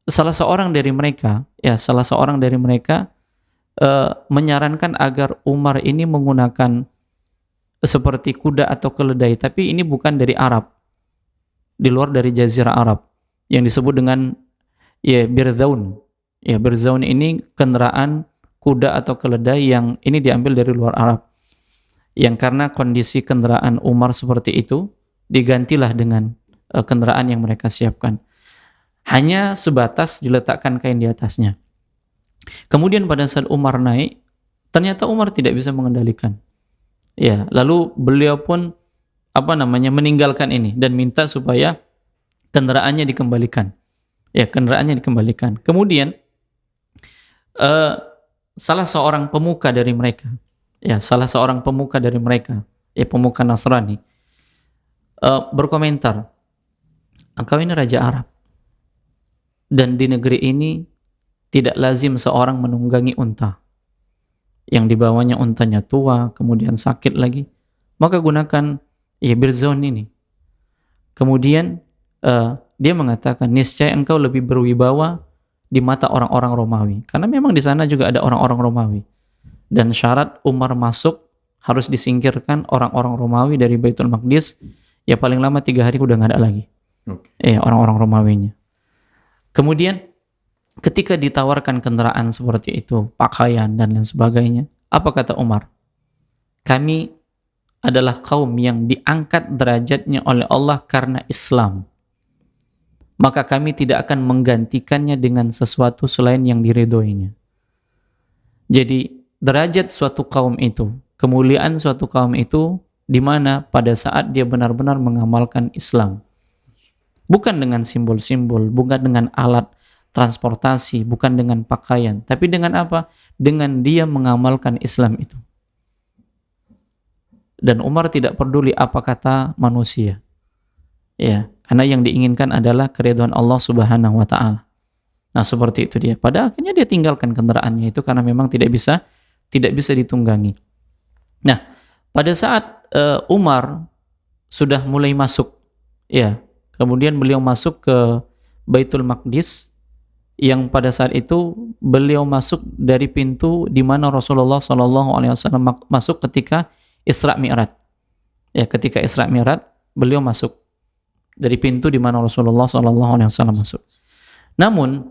salah seorang dari mereka menyarankan agar Umar ini menggunakan seperti kuda atau keledai, tapi ini bukan dari Arab, di luar dari Jazirah Arab, yang disebut dengan, ya, birzaun. Ya, birzaun ini kendaraan kuda atau keledai yang ini diambil dari luar Arab. Yang karena kondisi kendaraan Umar seperti itu, digantilah dengan kendaraan yang mereka siapkan. Hanya sebatas diletakkan kain di atasnya. Kemudian pada saat Umar naik, ternyata Umar tidak bisa mengendalikan. Ya, lalu beliau pun meninggalkan ini dan minta supaya kendaraannya dikembalikan. Ya, kendaraannya dikembalikan. Kemudian salah seorang pemuka dari mereka, pemuka Nasrani, berkomentar, engkau ini raja Arab. Dan di negeri ini tidak lazim seorang menunggangi unta. Yang dibawanya untanya tua, kemudian sakit lagi. Maka gunakan birzon ini. Kemudian dia mengatakan, niscaya engkau lebih berwibawa di mata orang-orang Romawi. Karena memang di sana juga ada orang-orang Romawi. Dan syarat Umar masuk harus disingkirkan orang-orang Romawi dari Baitul Maqdis. Ya paling lama 3 hari udah nggak ada lagi. Orang-orang Romawinya. Kemudian ketika ditawarkan kendaraan seperti itu, pakaian dan lain sebagainya, apa kata Umar? Kami adalah kaum yang diangkat derajatnya oleh Allah karena Islam. Maka kami tidak akan menggantikannya dengan sesuatu selain yang diridhoinya. Jadi derajat suatu kaum itu, kemuliaan suatu kaum itu, di mana pada saat dia benar-benar mengamalkan Islam. Bukan dengan simbol-simbol, bukan dengan alat transportasi, bukan dengan pakaian, tapi dengan apa? Dengan dia mengamalkan Islam itu. Dan Umar tidak peduli apa kata manusia. Ya, karena yang diinginkan adalah keridhaan Allah Subhanahu wa taala. Nah, seperti itu dia. Pada akhirnya dia tinggalkan kendaraannya itu karena memang tidak bisa ditunggangi. Nah, pada saat Umar sudah mulai masuk, ya, kemudian beliau masuk ke Baitul Maqdis, yang pada saat itu beliau masuk dari pintu di mana Rasulullah SAW masuk ketika Isra Mi'raj. Ya, ketika Isra Mi'raj beliau masuk dari pintu di mana Rasulullah SAW masuk. Namun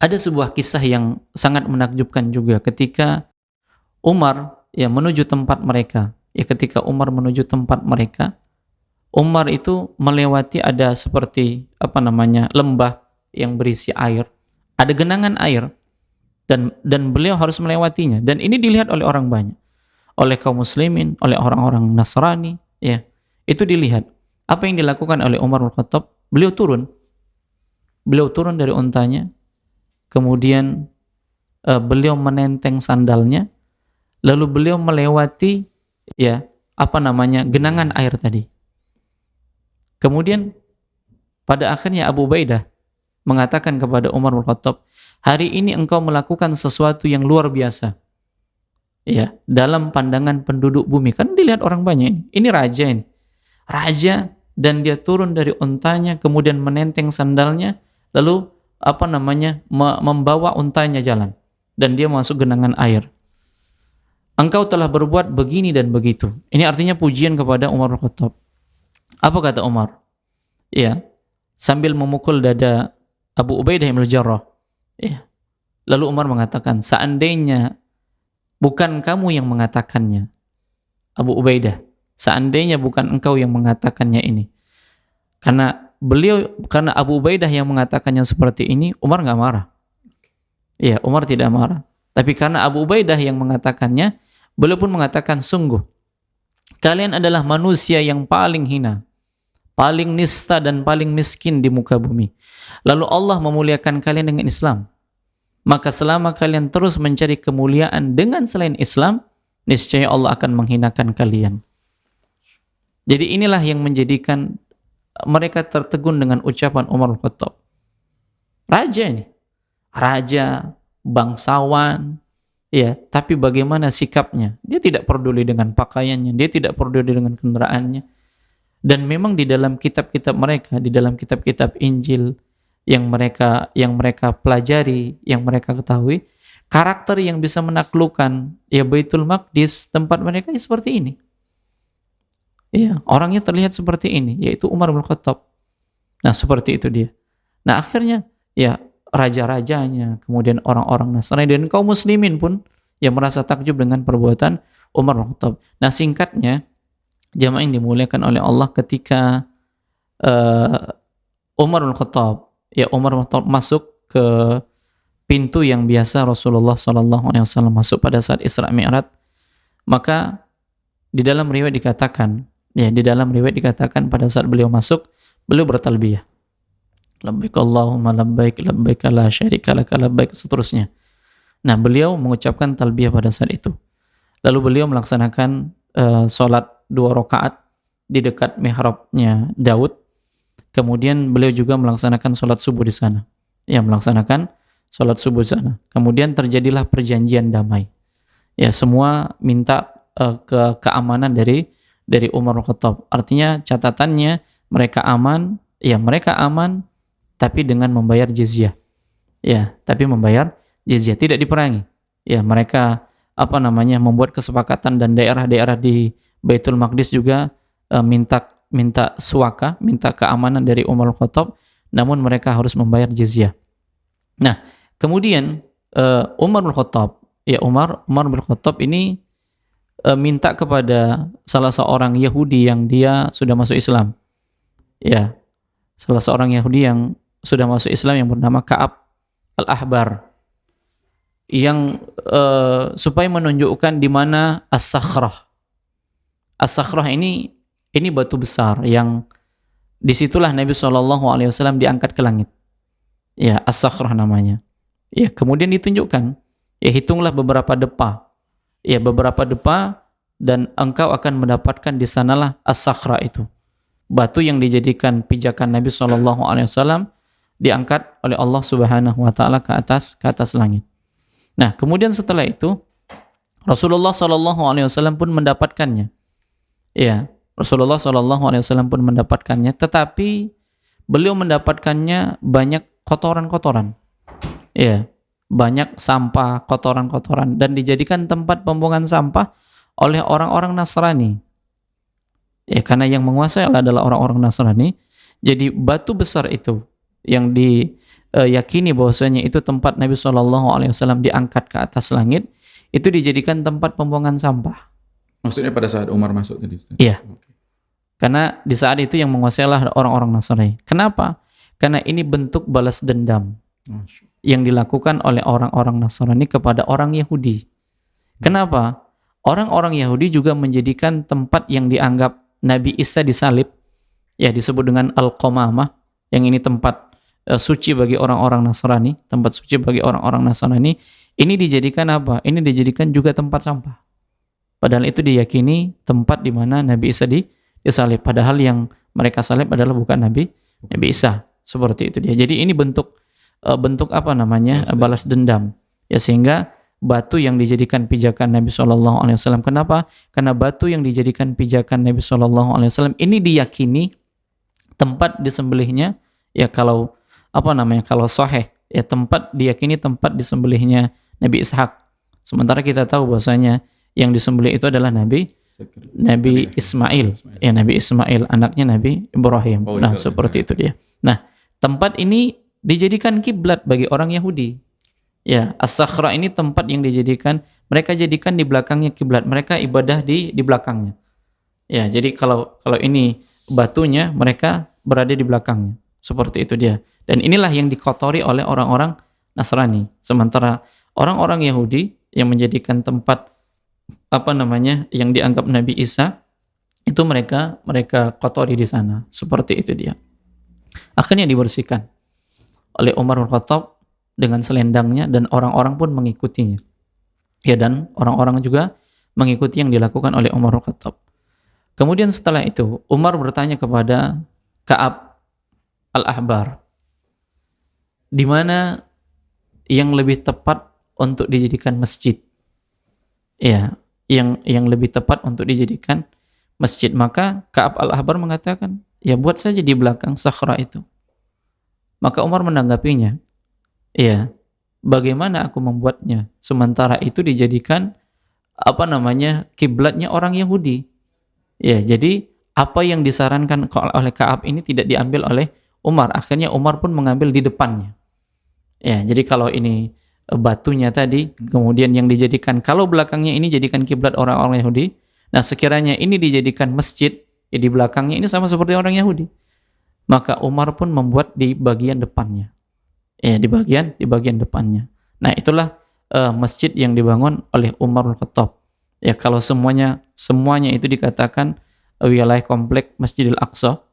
ada sebuah kisah yang sangat menakjubkan juga ketika Umar menuju tempat mereka. Ya, ketika Umar menuju tempat mereka, Umar itu melewati ada seperti lembah yang berisi air, ada genangan air, dan beliau harus melewatinya. Dan ini dilihat oleh orang banyak, oleh kaum muslimin, oleh orang-orang Nasrani. Ya, itu dilihat. Apa yang dilakukan oleh Umar bin Khattab? Beliau turun dari untanya, kemudian beliau menenteng sandalnya, lalu beliau melewati genangan air tadi. Kemudian pada akhirnya Abu Ubaidah mengatakan kepada Umar bin Khattab, hari ini engkau melakukan sesuatu yang luar biasa. Ya, dalam pandangan penduduk bumi. Kan dilihat orang banyak ini. Ini raja ini. Raja, dan dia turun dari untanya, kemudian menenteng sandalnya, lalu membawa untanya jalan, dan dia masuk genangan air. Engkau telah berbuat begini dan begitu. Ini artinya pujian kepada Umar bin Khattab. Apa kata Umar? Ya, sambil memukul dada Abu Ubaidah bin Jarrah. Ya. Lalu Umar mengatakan, seandainya bukan kamu yang mengatakannya, Abu Ubaidah, seandainya bukan engkau yang mengatakannya ini. Karena Abu Ubaidah yang mengatakannya seperti ini, Umar nggak marah. Ya, Umar tidak marah. Tapi karena Abu Ubaidah yang mengatakannya, beliau pun mengatakan, sungguh kalian adalah manusia yang paling hina, paling nista dan paling miskin di muka bumi. Lalu Allah memuliakan kalian dengan Islam. Maka selama kalian terus mencari kemuliaan dengan selain Islam, niscaya Allah akan menghinakan kalian. Jadi inilah yang menjadikan mereka tertegun dengan ucapan Umar bin Khattab. Raja ini, raja, bangsawan, ya, tapi bagaimana sikapnya? Dia tidak peduli dengan pakaiannya, dia tidak peduli dengan kendaraannya. Dan memang di dalam kitab-kitab mereka, di dalam kitab-kitab Injil yang mereka pelajari, yang mereka ketahui, karakter yang bisa menaklukkan Baitul Maqdis, tempat mereka seperti ini. Ya, orangnya terlihat seperti ini, yaitu Umar bin Khattab. Nah, seperti itu dia. Nah, akhirnya raja-rajanya, kemudian orang-orang Nasrani dan kaum muslimin pun yang merasa takjub dengan perbuatan Umar bin Khattab. Nah, singkatnya, jamaah yang dimuliakan oleh Allah, ketika Umar bin Khattab masuk ke pintu yang biasa Rasulullah SAW masuk pada saat Isra Mi'raj, maka di dalam riwayat dikatakan pada saat beliau masuk, beliau bertalbiyah, labbaik Allahumma labbaik, labbaik la syarika laka labbaik, seterusnya. Nah, beliau mengucapkan talbiyah pada saat itu. Lalu beliau melaksanakan sholat 2 rakaat di dekat mihrabnya Daud. Kemudian beliau juga melaksanakan sholat subuh di sana. Ya, melaksanakan sholat subuh sana. Kemudian terjadilah perjanjian damai. Ya, semua minta keamanan dari Umar bin Khattab. Artinya catatannya mereka aman, ya mereka aman tapi dengan membayar jizyah. Ya, tapi membayar jizyah, tidak diperangi. Ya, mereka membuat kesepakatan dan daerah-daerah di Baitul Maqdis juga minta suaka, minta keamanan dari Umar bin Khattab, namun mereka harus membayar jizyah. Nah, kemudian Umar bin Khattab, Umar bin Khattab ini minta kepada salah seorang Yahudi yang dia sudah masuk Islam. Ya, salah seorang Yahudi yang sudah masuk Islam yang bernama Ka'ab al-Ahbar, yang supaya menunjukkan di mana As-Sakhrah. As-Sakhrah ini batu besar yang disitulah Nabi SAW diangkat ke langit. Ya, As-Sakhrah namanya. Ya, kemudian ditunjukkan, ya hitunglah beberapa depa. Ya, beberapa depa dan engkau akan mendapatkan di sanalah As-Sakhrah itu. Batu yang dijadikan pijakan Nabi SAW diangkat oleh Allah Subhanahu wa taala ke atas langit. Nah, kemudian setelah itu Rasulullah SAW pun mendapatkannya. Ya, Rasulullah SAW pun mendapatkannya, tetapi beliau mendapatkannya banyak kotoran-kotoran. Ya, banyak sampah, kotoran-kotoran, dan dijadikan tempat pembuangan sampah oleh orang-orang Nasrani. Ya, karena yang menguasai adalah orang-orang Nasrani, jadi batu besar itu yang diyakini bahwasanya itu tempat Nabi SAW diangkat ke atas langit, itu dijadikan tempat pembuangan sampah. Maksudnya pada saat Umar masuk tadi? Iya. Okay. Karena di saat itu yang menguasai adalah orang-orang Nasrani. Kenapa? Karena ini bentuk balas dendam yang dilakukan oleh orang-orang Nasrani kepada orang Yahudi. Kenapa? Orang-orang Yahudi juga menjadikan tempat yang dianggap Nabi Isa disalib, ya disebut dengan Al-Qamamah, yang ini tempat suci bagi orang-orang Nasrani, tempat suci bagi orang-orang Nasrani, ini dijadikan apa? Ini dijadikan juga tempat sampah. Padahal itu diyakini tempat di mana Nabi Isa disalib. Padahal yang mereka salib adalah bukan Nabi Isa. Seperti itu dia. Jadi ini bentuk balas dendam. Ya, sehingga batu yang dijadikan pijakan Nabi SAW. Kenapa? Karena batu yang dijadikan pijakan Nabi SAW ini diyakini tempat disembelihnya, ya kalau sahih, ya diyakini tempat disembelihnya Nabi Ishak. Sementara kita tahu bahwasanya yang disembelih itu adalah Nabi Ismail. Ya, Nabi Ismail, anaknya Nabi Ibrahim. Nah, seperti itu dia. Nah, tempat ini dijadikan kiblat bagi orang Yahudi. Ya, As-Sakhrah ini tempat yang mereka jadikan di belakangnya kiblat. Mereka ibadah di belakangnya. Ya, jadi kalau ini batunya, mereka berada di belakangnya. Seperti itu dia. Dan inilah yang dikotori oleh orang-orang Nasrani. Sementara orang-orang Yahudi yang menjadikan tempat yang dianggap Nabi Isa itu mereka kotori di sana. Seperti itu dia. Akhirnya dibersihkan oleh Umar bin Khattab dengan selendangnya, dan orang-orang pun mengikutinya. Ya, dan orang-orang juga mengikuti yang dilakukan oleh Umar bin Khattab. Kemudian setelah itu Umar bertanya kepada Ka'ab al-Ahbar, di mana yang lebih tepat untuk dijadikan masjid? Ya, yang lebih tepat untuk dijadikan masjid. Maka Ka'ab al-Ahbar mengatakan, ya buat saja di belakang Sakhrah itu. Maka Umar menanggapinya, ya bagaimana aku membuatnya sementara itu dijadikan kiblatnya orang Yahudi. Ya, jadi apa yang disarankan oleh Ka'ab ini tidak diambil oleh Umar. Akhirnya Umar pun mengambil di depannya. Ya, jadi kalau ini batunya tadi, kemudian yang dijadikan, kalau belakangnya ini jadikan kiblat orang-orang Yahudi, nah sekiranya ini dijadikan masjid, ya di belakangnya ini sama seperti orang Yahudi, maka Umar pun membuat di bagian depannya. Ya, di bagian depannya. Nah, itulah masjid yang dibangun oleh Umar bin Khattab. Ya, kalau semuanya itu dikatakan wilayah komplek Masjidil Aqsa,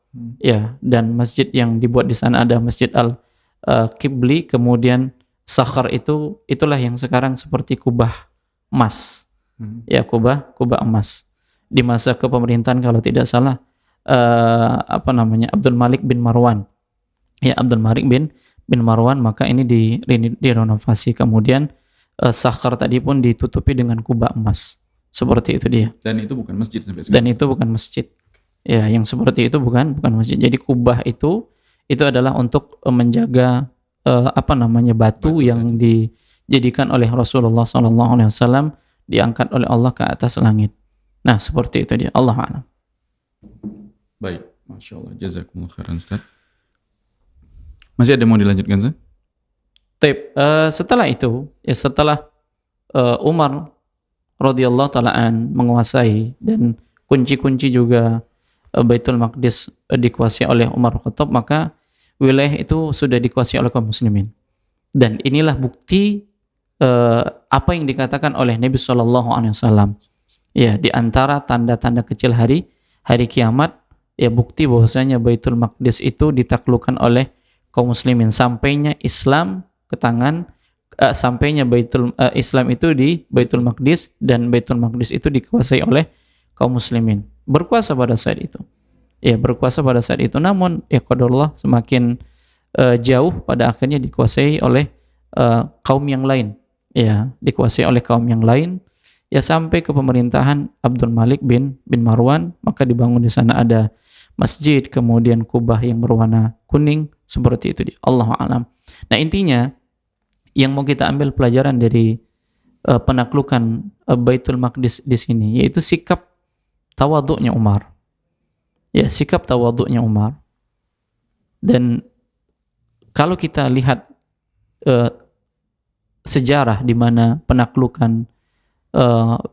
ya, dan masjid yang dibuat di sana ada Masjid Al-Qibli, kemudian Sakhr itulah yang sekarang seperti kubah emas. Ya, kubah emas. Di masa kepemerintahan kalau tidak salah Abdul Malik bin Marwan. Ya, Abdul Malik bin bin Marwan, maka ini direnovasi. Kemudian Sakhar tadi pun ditutupi dengan kubah emas. Seperti itu dia. Dan itu bukan masjid sampai Dan sekarang. itu bukan masjid. Ya, yang seperti itu bukan masjid. Jadi kubah itu adalah untuk menjaga batu yang dijadikan oleh Rasulullah SAW, diangkat oleh Allah ke atas langit. Nah, seperti itu dia. Allah a'lam. Baik, Masya Allah. Jazakumullah khairan, Ustaz. Masih ada yang mau dilanjutkan, Ustaz? Setelah itu, setelah Umar radhiyallahu taala menguasai dan kunci-kunci juga Baitul Maqdis dikuasai oleh Umar Khattab, maka wilayah itu sudah dikuasai oleh kaum muslimin. Dan inilah bukti apa yang dikatakan oleh Nabi SAW. Ya, di antara tanda-tanda kecil hari kiamat, ya bukti bahwasanya Baitul Maqdis itu ditaklukkan oleh kaum muslimin, sampainya Islam ke tangan, sampainya Islam itu di Baitul Maqdis, dan Baitul Maqdis itu dikuasai oleh kaum muslimin. Berkuasa pada saat itu. Ya, berkuasa pada saat itu. Namun ya qadarullah semakin jauh, pada akhirnya dikuasai oleh kaum yang lain. Ya, dikuasai oleh kaum yang lain. Ya, sampai ke pemerintahan Abdul Malik bin Marwan, maka dibangun di sana ada masjid, kemudian kubah yang berwarna kuning, seperti itu. Allahu a'lam. Nah, intinya yang mau kita ambil pelajaran dari penaklukan Baitul Maqdis di sini, yaitu sikap tawaduknya Umar. Ya, sikap tawaduknya Umar. Dan kalau kita lihat sejarah di mana penaklukan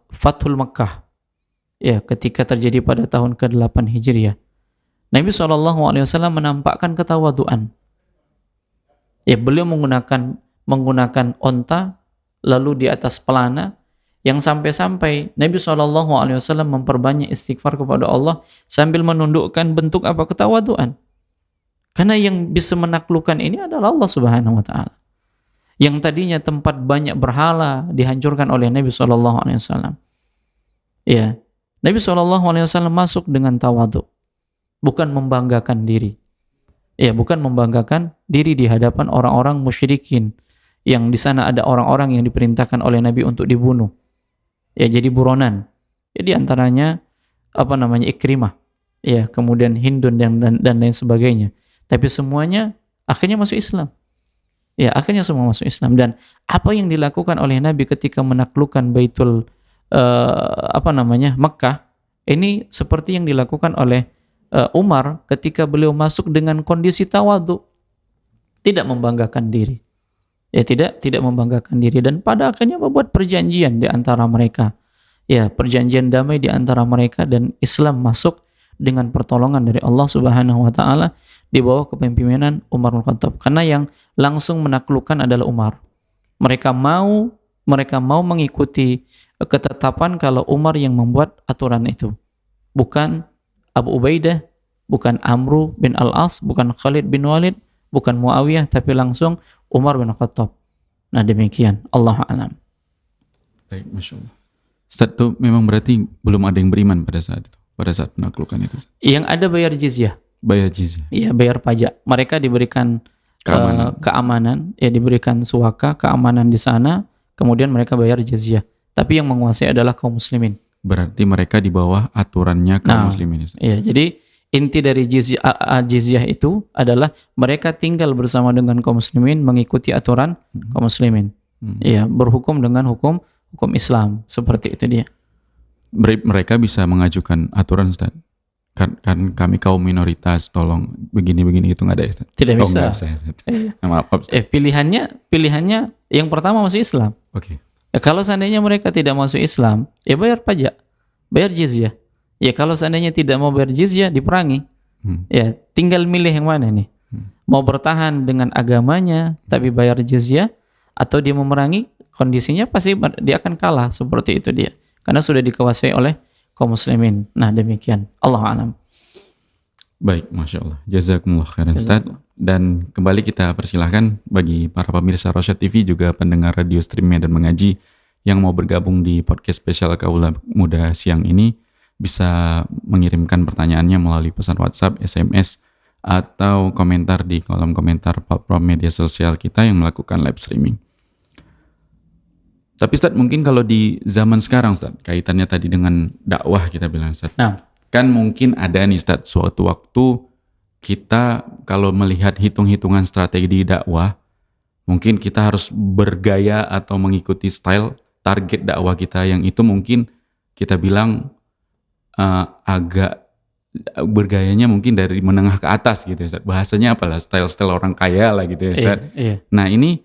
Fathul Makkah, ya, ketika terjadi pada tahun ke-8 Hijriah, Nabi SAW menampakkan ketawaduan. Ya, beliau menggunakan onta, lalu di atas pelana, yang sampai-sampai Nabi SAW memperbanyak istighfar kepada Allah sambil menundukkan bentuk apa? Ketawaduan. Karena yang bisa menaklukkan ini adalah Allah Subhanahu wa taala. Yang tadinya tempat banyak berhala dihancurkan oleh Nabi SAW. Ya, Nabi SAW masuk dengan tawadhu, bukan membanggakan diri. Ya, bukan membanggakan diri di hadapan orang-orang musyrikin, yang di sana ada orang-orang yang diperintahkan oleh Nabi untuk dibunuh. Ya, jadi buronan. Ya, di antaranya Ikrimah. Ya, kemudian Hindun dan lain sebagainya. Tapi semuanya akhirnya masuk Islam. Ya, akhirnya semua masuk Islam. Dan apa yang dilakukan oleh Nabi ketika menaklukkan Baitul Mekah, ini seperti yang dilakukan oleh Umar ketika beliau masuk dengan kondisi tawadhu, tidak membanggakan diri. Ya, tidak membanggakan diri, dan pada akhirnya membuat perjanjian di antara mereka. Ya, perjanjian damai di antara mereka, dan Islam masuk dengan pertolongan dari Allah Subhanahu wa taala di bawah kepemimpinan Umar bin Khattab. Karena yang langsung menaklukkan adalah Umar. Mereka mau mengikuti ketetapan kalau Umar yang membuat aturan itu. Bukan Abu Ubaidah, bukan Amru bin Al-As, bukan Khalid bin Walid, bukan Muawiyah, tapi langsung Umar bin Khattab. Nah, demikian. Allah a'lam. Baik, Masya Allah. Ustaz, itu memang berarti belum ada yang beriman pada saat itu, pada saat penaklukan itu, Ustaz? Yang ada bayar jizyah. Bayar jizyah. Iya, bayar pajak. Mereka diberikan keamanan, ya, diberikan suaka, keamanan di sana, kemudian mereka bayar jizyah. Tapi yang menguasai adalah kaum muslimin. Berarti mereka di bawah aturannya kaum muslimin, Ustaz. Iya, jadi inti dari jizyah itu adalah mereka tinggal bersama dengan kaum muslimin, mengikuti aturan kaum muslimin. Iya, berhukum dengan hukum Islam, seperti itu dia. Mereka bisa mengajukan aturan, Ustaz. Kan kami kaum minoritas, tolong begini-begini, itu nggak ada, Ustaz? Tidak bisa. Nggak bisa, Ustaz. Maaf, Ustaz. Pilihannya yang pertama masuk Islam. Oke. Ya, kalau seandainya mereka tidak masuk Islam, ya bayar pajak, bayar jizyah. Ya, kalau seandainya tidak mau bayar jizyah, diperangi. Ya, tinggal milih yang mana nih. Mau bertahan dengan agamanya tapi bayar jizyah, atau dia memerangi, kondisinya pasti dia akan kalah, seperti itu dia. Karena sudah dikuasai oleh kaum muslimin. Nah, demikian. Allah a'lam. Baik, Masya Allah. Jazakumullah khairan, Ustaz. Dan kembali kita persilahkan bagi para pemirsa Rosyad TV, juga pendengar radio stream dan mengaji yang mau bergabung di podcast spesial Kaula Muda siang ini, bisa mengirimkan pertanyaannya melalui pesan WhatsApp, SMS, atau komentar di kolom komentar platform media sosial kita yang melakukan live streaming. Tapi Ustaz, mungkin kalau di zaman sekarang Ustaz, kaitannya tadi dengan dakwah kita bilang Ustaz. Nah, Kan mungkin ada nih Ustaz, suatu waktu kita kalau melihat hitung-hitungan strategi dakwah, mungkin kita harus bergaya atau mengikuti style target dakwah kita yang itu mungkin kita bilang agak bergayanya mungkin dari menengah ke atas gitu ya Ustaz. Bahasanya apalah, style-style orang kaya lah gitu ya Ustaz. iya. Nah ini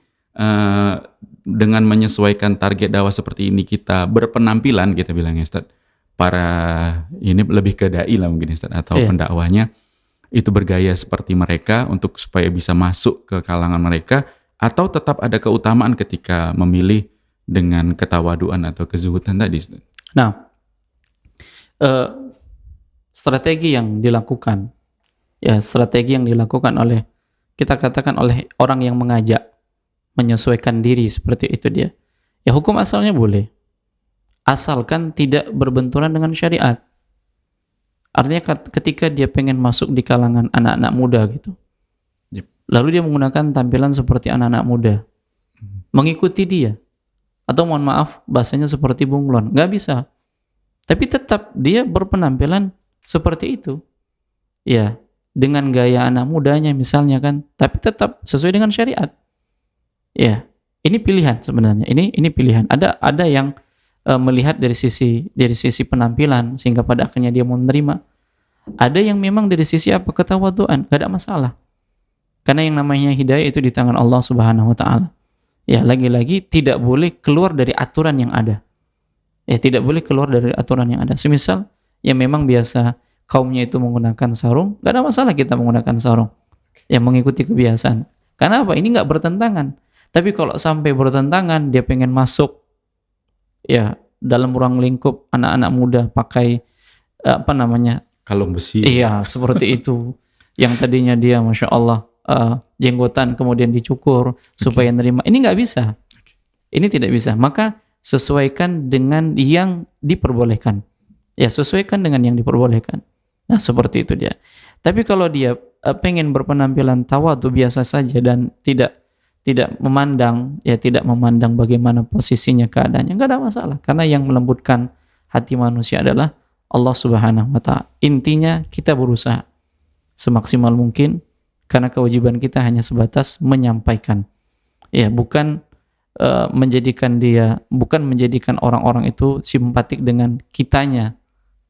dengan menyesuaikan target dakwah seperti ini kita berpenampilan kita bilang ya Ustaz. Para ini lebih ke dai lah mungkin Ustaz, atau pendakwahnya itu bergaya seperti mereka untuk supaya bisa masuk ke kalangan mereka, atau tetap ada keutamaan ketika memilih dengan ketawaduan atau kezuhudan tadi Ustaz. Nah, strategi yang dilakukan oleh, kita katakan oleh orang yang mengajak menyesuaikan diri seperti itu dia. Ya hukum asalnya boleh, asalkan tidak berbenturan dengan syariat. Artinya ketika dia pengen masuk di kalangan anak-anak muda gitu, lalu dia menggunakan tampilan seperti anak-anak muda, mengikuti dia, atau mohon maaf bahasanya seperti bunglon, nggak bisa. Tapi tetap dia berpenampilan seperti itu, ya, dengan gaya anak mudanya misalnya kan, tapi tetap sesuai dengan syariat. Ya, ini pilihan sebenarnya. Ini pilihan. Ada yang melihat dari sisi penampilan sehingga pada akhirnya dia mau menerima. Ada yang memang dari sisi ketawaduan, gak ada masalah. Karena yang namanya hidayah itu di tangan Allah Subhanahu wa taala. Ya, lagi-lagi tidak boleh keluar dari aturan yang ada. Ya, tidak boleh keluar dari aturan yang ada. Semisal yang memang biasa kaumnya itu menggunakan sarung, gak ada masalah kita menggunakan sarung. Ya, mengikuti kebiasaan. Karena apa? Ini gak bertentangan. Tapi kalau sampai bertentangan, dia pengen masuk ya dalam ruang lingkup anak-anak muda pakai kalung besi. Iya, seperti itu. Yang tadinya dia Masya Allah jenggotan kemudian dicukur supaya nerima. Ini nggak bisa. Ini tidak bisa. Maka sesuaikan dengan yang diperbolehkan. Ya, sesuaikan dengan yang diperbolehkan. Nah, seperti itu dia. Tapi kalau dia pengen berpenampilan tawadhu biasa saja dan tidak memandang bagaimana posisinya, keadaannya, nggak ada masalah. Karena yang melembutkan hati manusia adalah Allah Subhanahu wa ta'ala. Intinya kita berusaha semaksimal mungkin, karena kewajiban kita hanya sebatas menyampaikan. Ya, bukan menjadikan orang-orang itu simpatik dengan kitanya,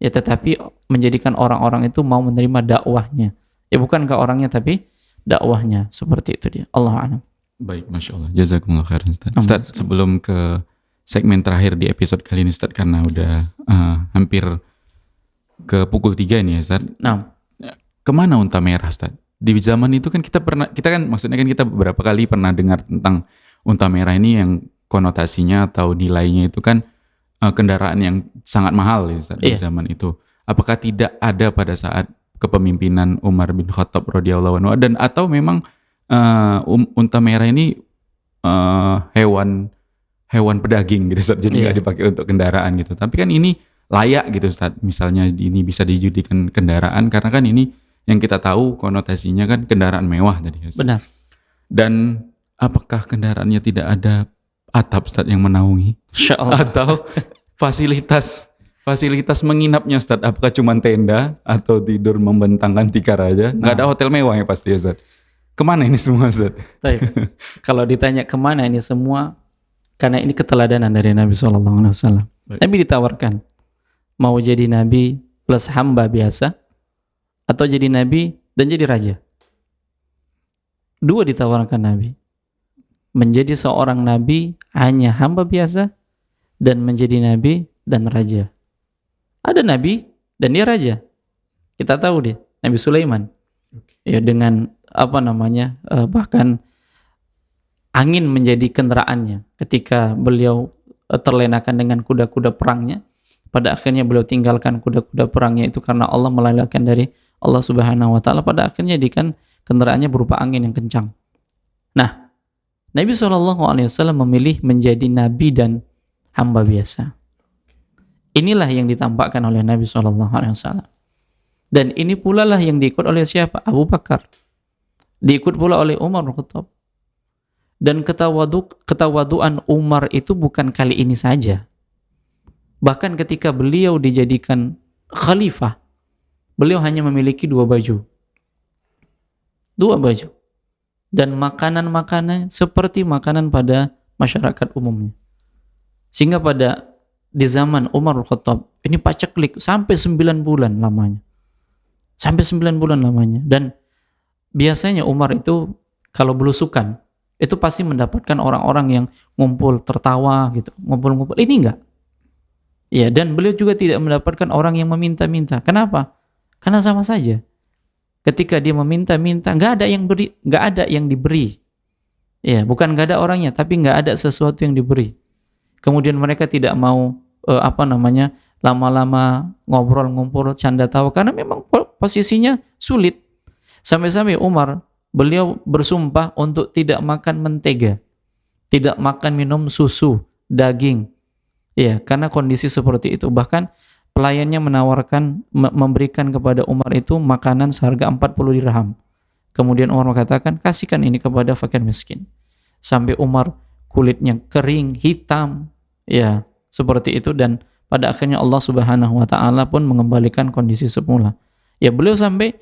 ya, tetapi menjadikan orang-orang itu mau menerima dakwahnya. Ya, bukan ke orangnya tapi dakwahnya. Seperti itu dia. Allahu a'lam. Baik, Masya Allah. Jazakumullah khairan Ustaz. Ustaz, sebelum ke segmen terakhir di episode kali ini Ustaz, karena udah hampir ke pukul 3 ini ya Ustaz. Nah, kemana unta merah Ustaz? Di zaman itu kan kita beberapa kali pernah dengar tentang unta merah ini yang konotasinya atau nilainya itu kan kendaraan yang sangat mahal ya Ustaz, di zaman itu. Apakah tidak ada pada saat kepemimpinan Umar bin Khattab radhiyallahu anhu, dan atau memang unta merah ini hewan pedaging gitu Ustaz, jadi nggak dipakai untuk kendaraan gitu. Tapi kan ini layak gitu Ustaz, misalnya ini bisa dijadikan kendaraan karena kan ini yang kita tahu konotasinya kan kendaraan mewah tadi Ustaz. Benar. Dan apakah kendaraannya tidak ada atap Ustaz yang menaungi? Insyaallah. Atau fasilitas menginapnya Ustaz, apakah cuma tenda atau tidur membentangkan tikar aja? Nggak ada hotel mewah ya pasti ya Ustaz. Kemana ini semua Ustaz? Kalau ditanya kemana ini semua, karena ini keteladanan dari Nabi SAW. Nabi ditawarkan mau jadi nabi plus hamba biasa, atau jadi nabi dan jadi raja. Dua ditawarkan Nabi. Menjadi seorang nabi hanya hamba biasa, dan menjadi nabi dan raja. Ada nabi dan dia raja. Kita tahu dia, Nabi Sulaiman. Ya, dengan bahkan angin menjadi kendaraannya ketika beliau terlenakan dengan kuda-kuda perangnya. Pada akhirnya beliau tinggalkan kuda-kuda perangnya itu karena Allah melalaikan dari Allah Subhanahu wa ta'ala. Pada akhirnya jadikan kendaraannya berupa angin yang kencang. Nah, Nabi SAW memilih menjadi nabi dan hamba biasa. Inilah yang ditampakkan oleh Nabi SAW. Dan ini pula lah yang diikut oleh siapa? Abu Bakar. Diikut pula oleh Umar bin Khattab. Dan ketawaduan Umar itu bukan kali ini saja. Bahkan ketika beliau dijadikan khalifah, beliau hanya memiliki 2 baju. 2 baju. Dan makanan-makanan seperti makanan pada masyarakat umumnya. Sehingga di zaman Umar bin Khattab, ini paceklik sampai 9 bulan lamanya. Sampai 9 bulan lamanya. Dan biasanya Umar itu kalau belusukan, itu pasti mendapatkan orang-orang yang ngumpul, tertawa gitu, ngumpul-ngumpul. Ini enggak. Ya, dan beliau juga tidak mendapatkan orang yang meminta-minta. Kenapa? Karena sama saja. Ketika dia meminta-minta, enggak ada yang diberi. Ya, bukan enggak ada orangnya, tapi enggak ada sesuatu yang diberi. Kemudian mereka tidak mau lama-lama ngobrol, ngumpul, canda tawa, karena memang posisinya sulit. Sampai-sampai Umar, beliau bersumpah untuk tidak makan mentega, tidak makan minum susu, daging. Ya, karena kondisi seperti itu. Bahkan pelayannya memberikan kepada Umar itu makanan seharga 40 dirham. Kemudian Umar mengatakan, kasihkan ini kepada fakir miskin. Sampai Umar kulitnya kering, hitam, ya, seperti itu. Dan pada akhirnya Allah Subhanahu wa taala pun mengembalikan kondisi semula. Ya, beliau sampai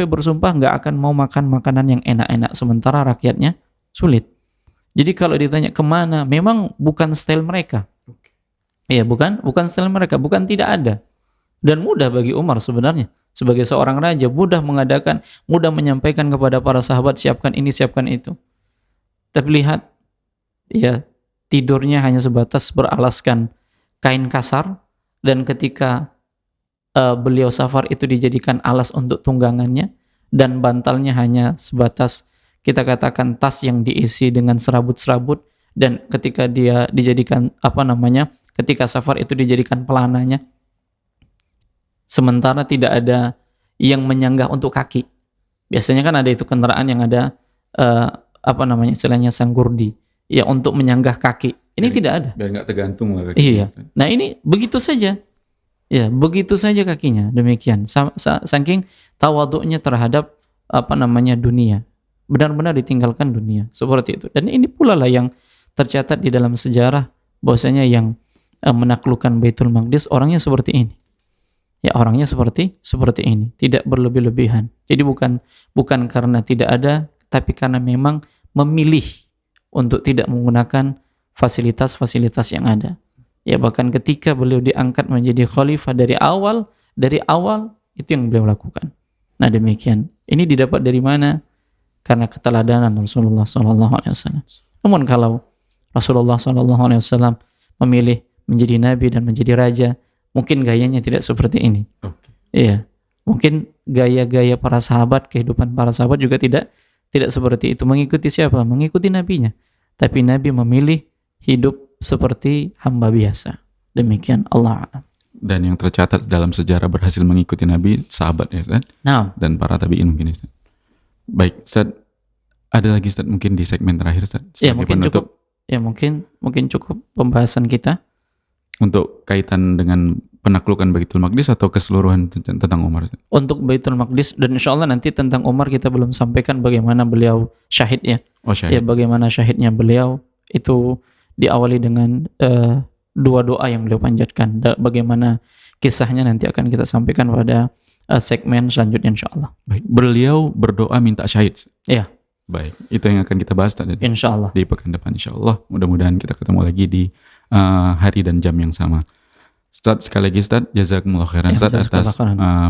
bersumpah nggak akan mau makan makanan yang enak-enak, sementara rakyatnya sulit. Jadi kalau ditanya kemana, memang bukan style mereka. Ya, bukan style mereka, bukan tidak ada. Dan mudah bagi Umar sebenarnya sebagai seorang raja, mudah menyampaikan kepada para sahabat, siapkan ini, siapkan itu. Tapi lihat, ya, tidurnya hanya sebatas beralaskan kain kasar, dan ketika beliau safar itu dijadikan alas untuk tunggangannya, dan bantalnya hanya sebatas kita katakan tas yang diisi dengan serabut-serabut, dan ketika dia dijadikan ketika safar itu dijadikan pelananya, sementara tidak ada yang menyanggah untuk kaki. Biasanya kan ada itu kendaraan yang ada istilahnya sanggurdi, ya, untuk menyanggah kaki. Ini tidak ada. Biar nggak tergantung lah kaki. Iya. Nah, ini begitu saja. Ya, begitu saja kakinya. Demikian. Saking tawaduknya terhadap dunia. Benar-benar ditinggalkan dunia. Seperti itu. Dan ini pula lah yang tercatat di dalam sejarah, bahwasanya yang menaklukkan Baitul Maqdis orangnya seperti ini. Ya, orangnya seperti ini. Tidak berlebih-lebihan. Jadi bukan karena tidak ada, tapi karena memang memilih untuk tidak menggunakan fasilitas-fasilitas yang ada. Ya, bahkan ketika beliau diangkat menjadi khalifah dari awal itu yang beliau lakukan. Nah, demikian. Ini didapat dari mana? Karena keteladanan Rasulullah SAW. Namun kalau Rasulullah SAW memilih menjadi nabi dan menjadi raja, mungkin gayanya tidak seperti ini. Iya, mungkin gaya-gaya para sahabat, kehidupan para sahabat juga tidak seperti itu. Mengikuti siapa? Mengikuti nabinya. Tapi Nabi memilih hidup seperti hamba biasa. Demikian, Allah a'lam. Dan yang tercatat dalam sejarah berhasil mengikuti Nabi, sahabat ya Ustaz. Nah, dan para tabi'in mungkin Ustaz. Baik Ustaz, ada lagi Ustaz mungkin di segmen terakhir Ustaz. Ya, mungkin cukup. Ya, mungkin cukup pembahasan kita untuk kaitan dengan penaklukan Baitul Maqdis atau keseluruhan tentang Umar. Untuk Baitul Maqdis, dan insya Allah nanti tentang Umar kita belum sampaikan bagaimana beliau syahid ya. Oh, syahid. Ya, bagaimana syahidnya beliau itu diawali dengan 2 doa yang beliau panjatkan. Bagaimana kisahnya nanti akan kita sampaikan pada segmen selanjutnya insya Allah. Baik, beliau berdoa minta syahid. Iya. Baik, itu yang akan kita bahas tadi. Insya Allah. Di pekan depan insya Allah. Mudah-mudahan kita ketemu lagi di hari dan jam yang sama. Ustaz, sekali lagi Ustaz, jazakumullah khairan Ustaz atas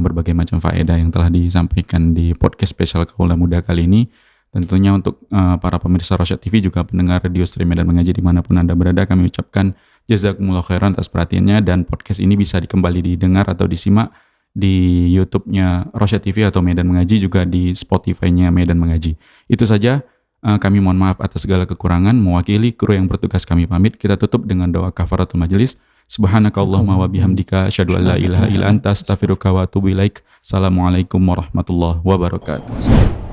berbagai macam faedah yang telah disampaikan di podcast spesial Kaula Muda kali ini. Tentunya untuk para pemirsa Rosyad TV, juga pendengar radio stream Medan Mengaji dimanapun Anda berada, kami ucapkan jazakumullah khairan atas perhatiannya, dan podcast ini bisa kembali didengar atau disimak di YouTube-nya Rosyad TV atau Medan Mengaji, juga di Spotify-nya Medan Mengaji. Itu saja, kami mohon maaf atas segala kekurangan. Mewakili kru yang bertugas kami pamit. Kita tutup dengan doa kafaratul majelis. Subhanakallahumma wa bihamdika asyhadu an la ilaha illa anta astaghfiruka wa atubu ilaik. Assalamualaikum warahmatullahi wabarakatuh.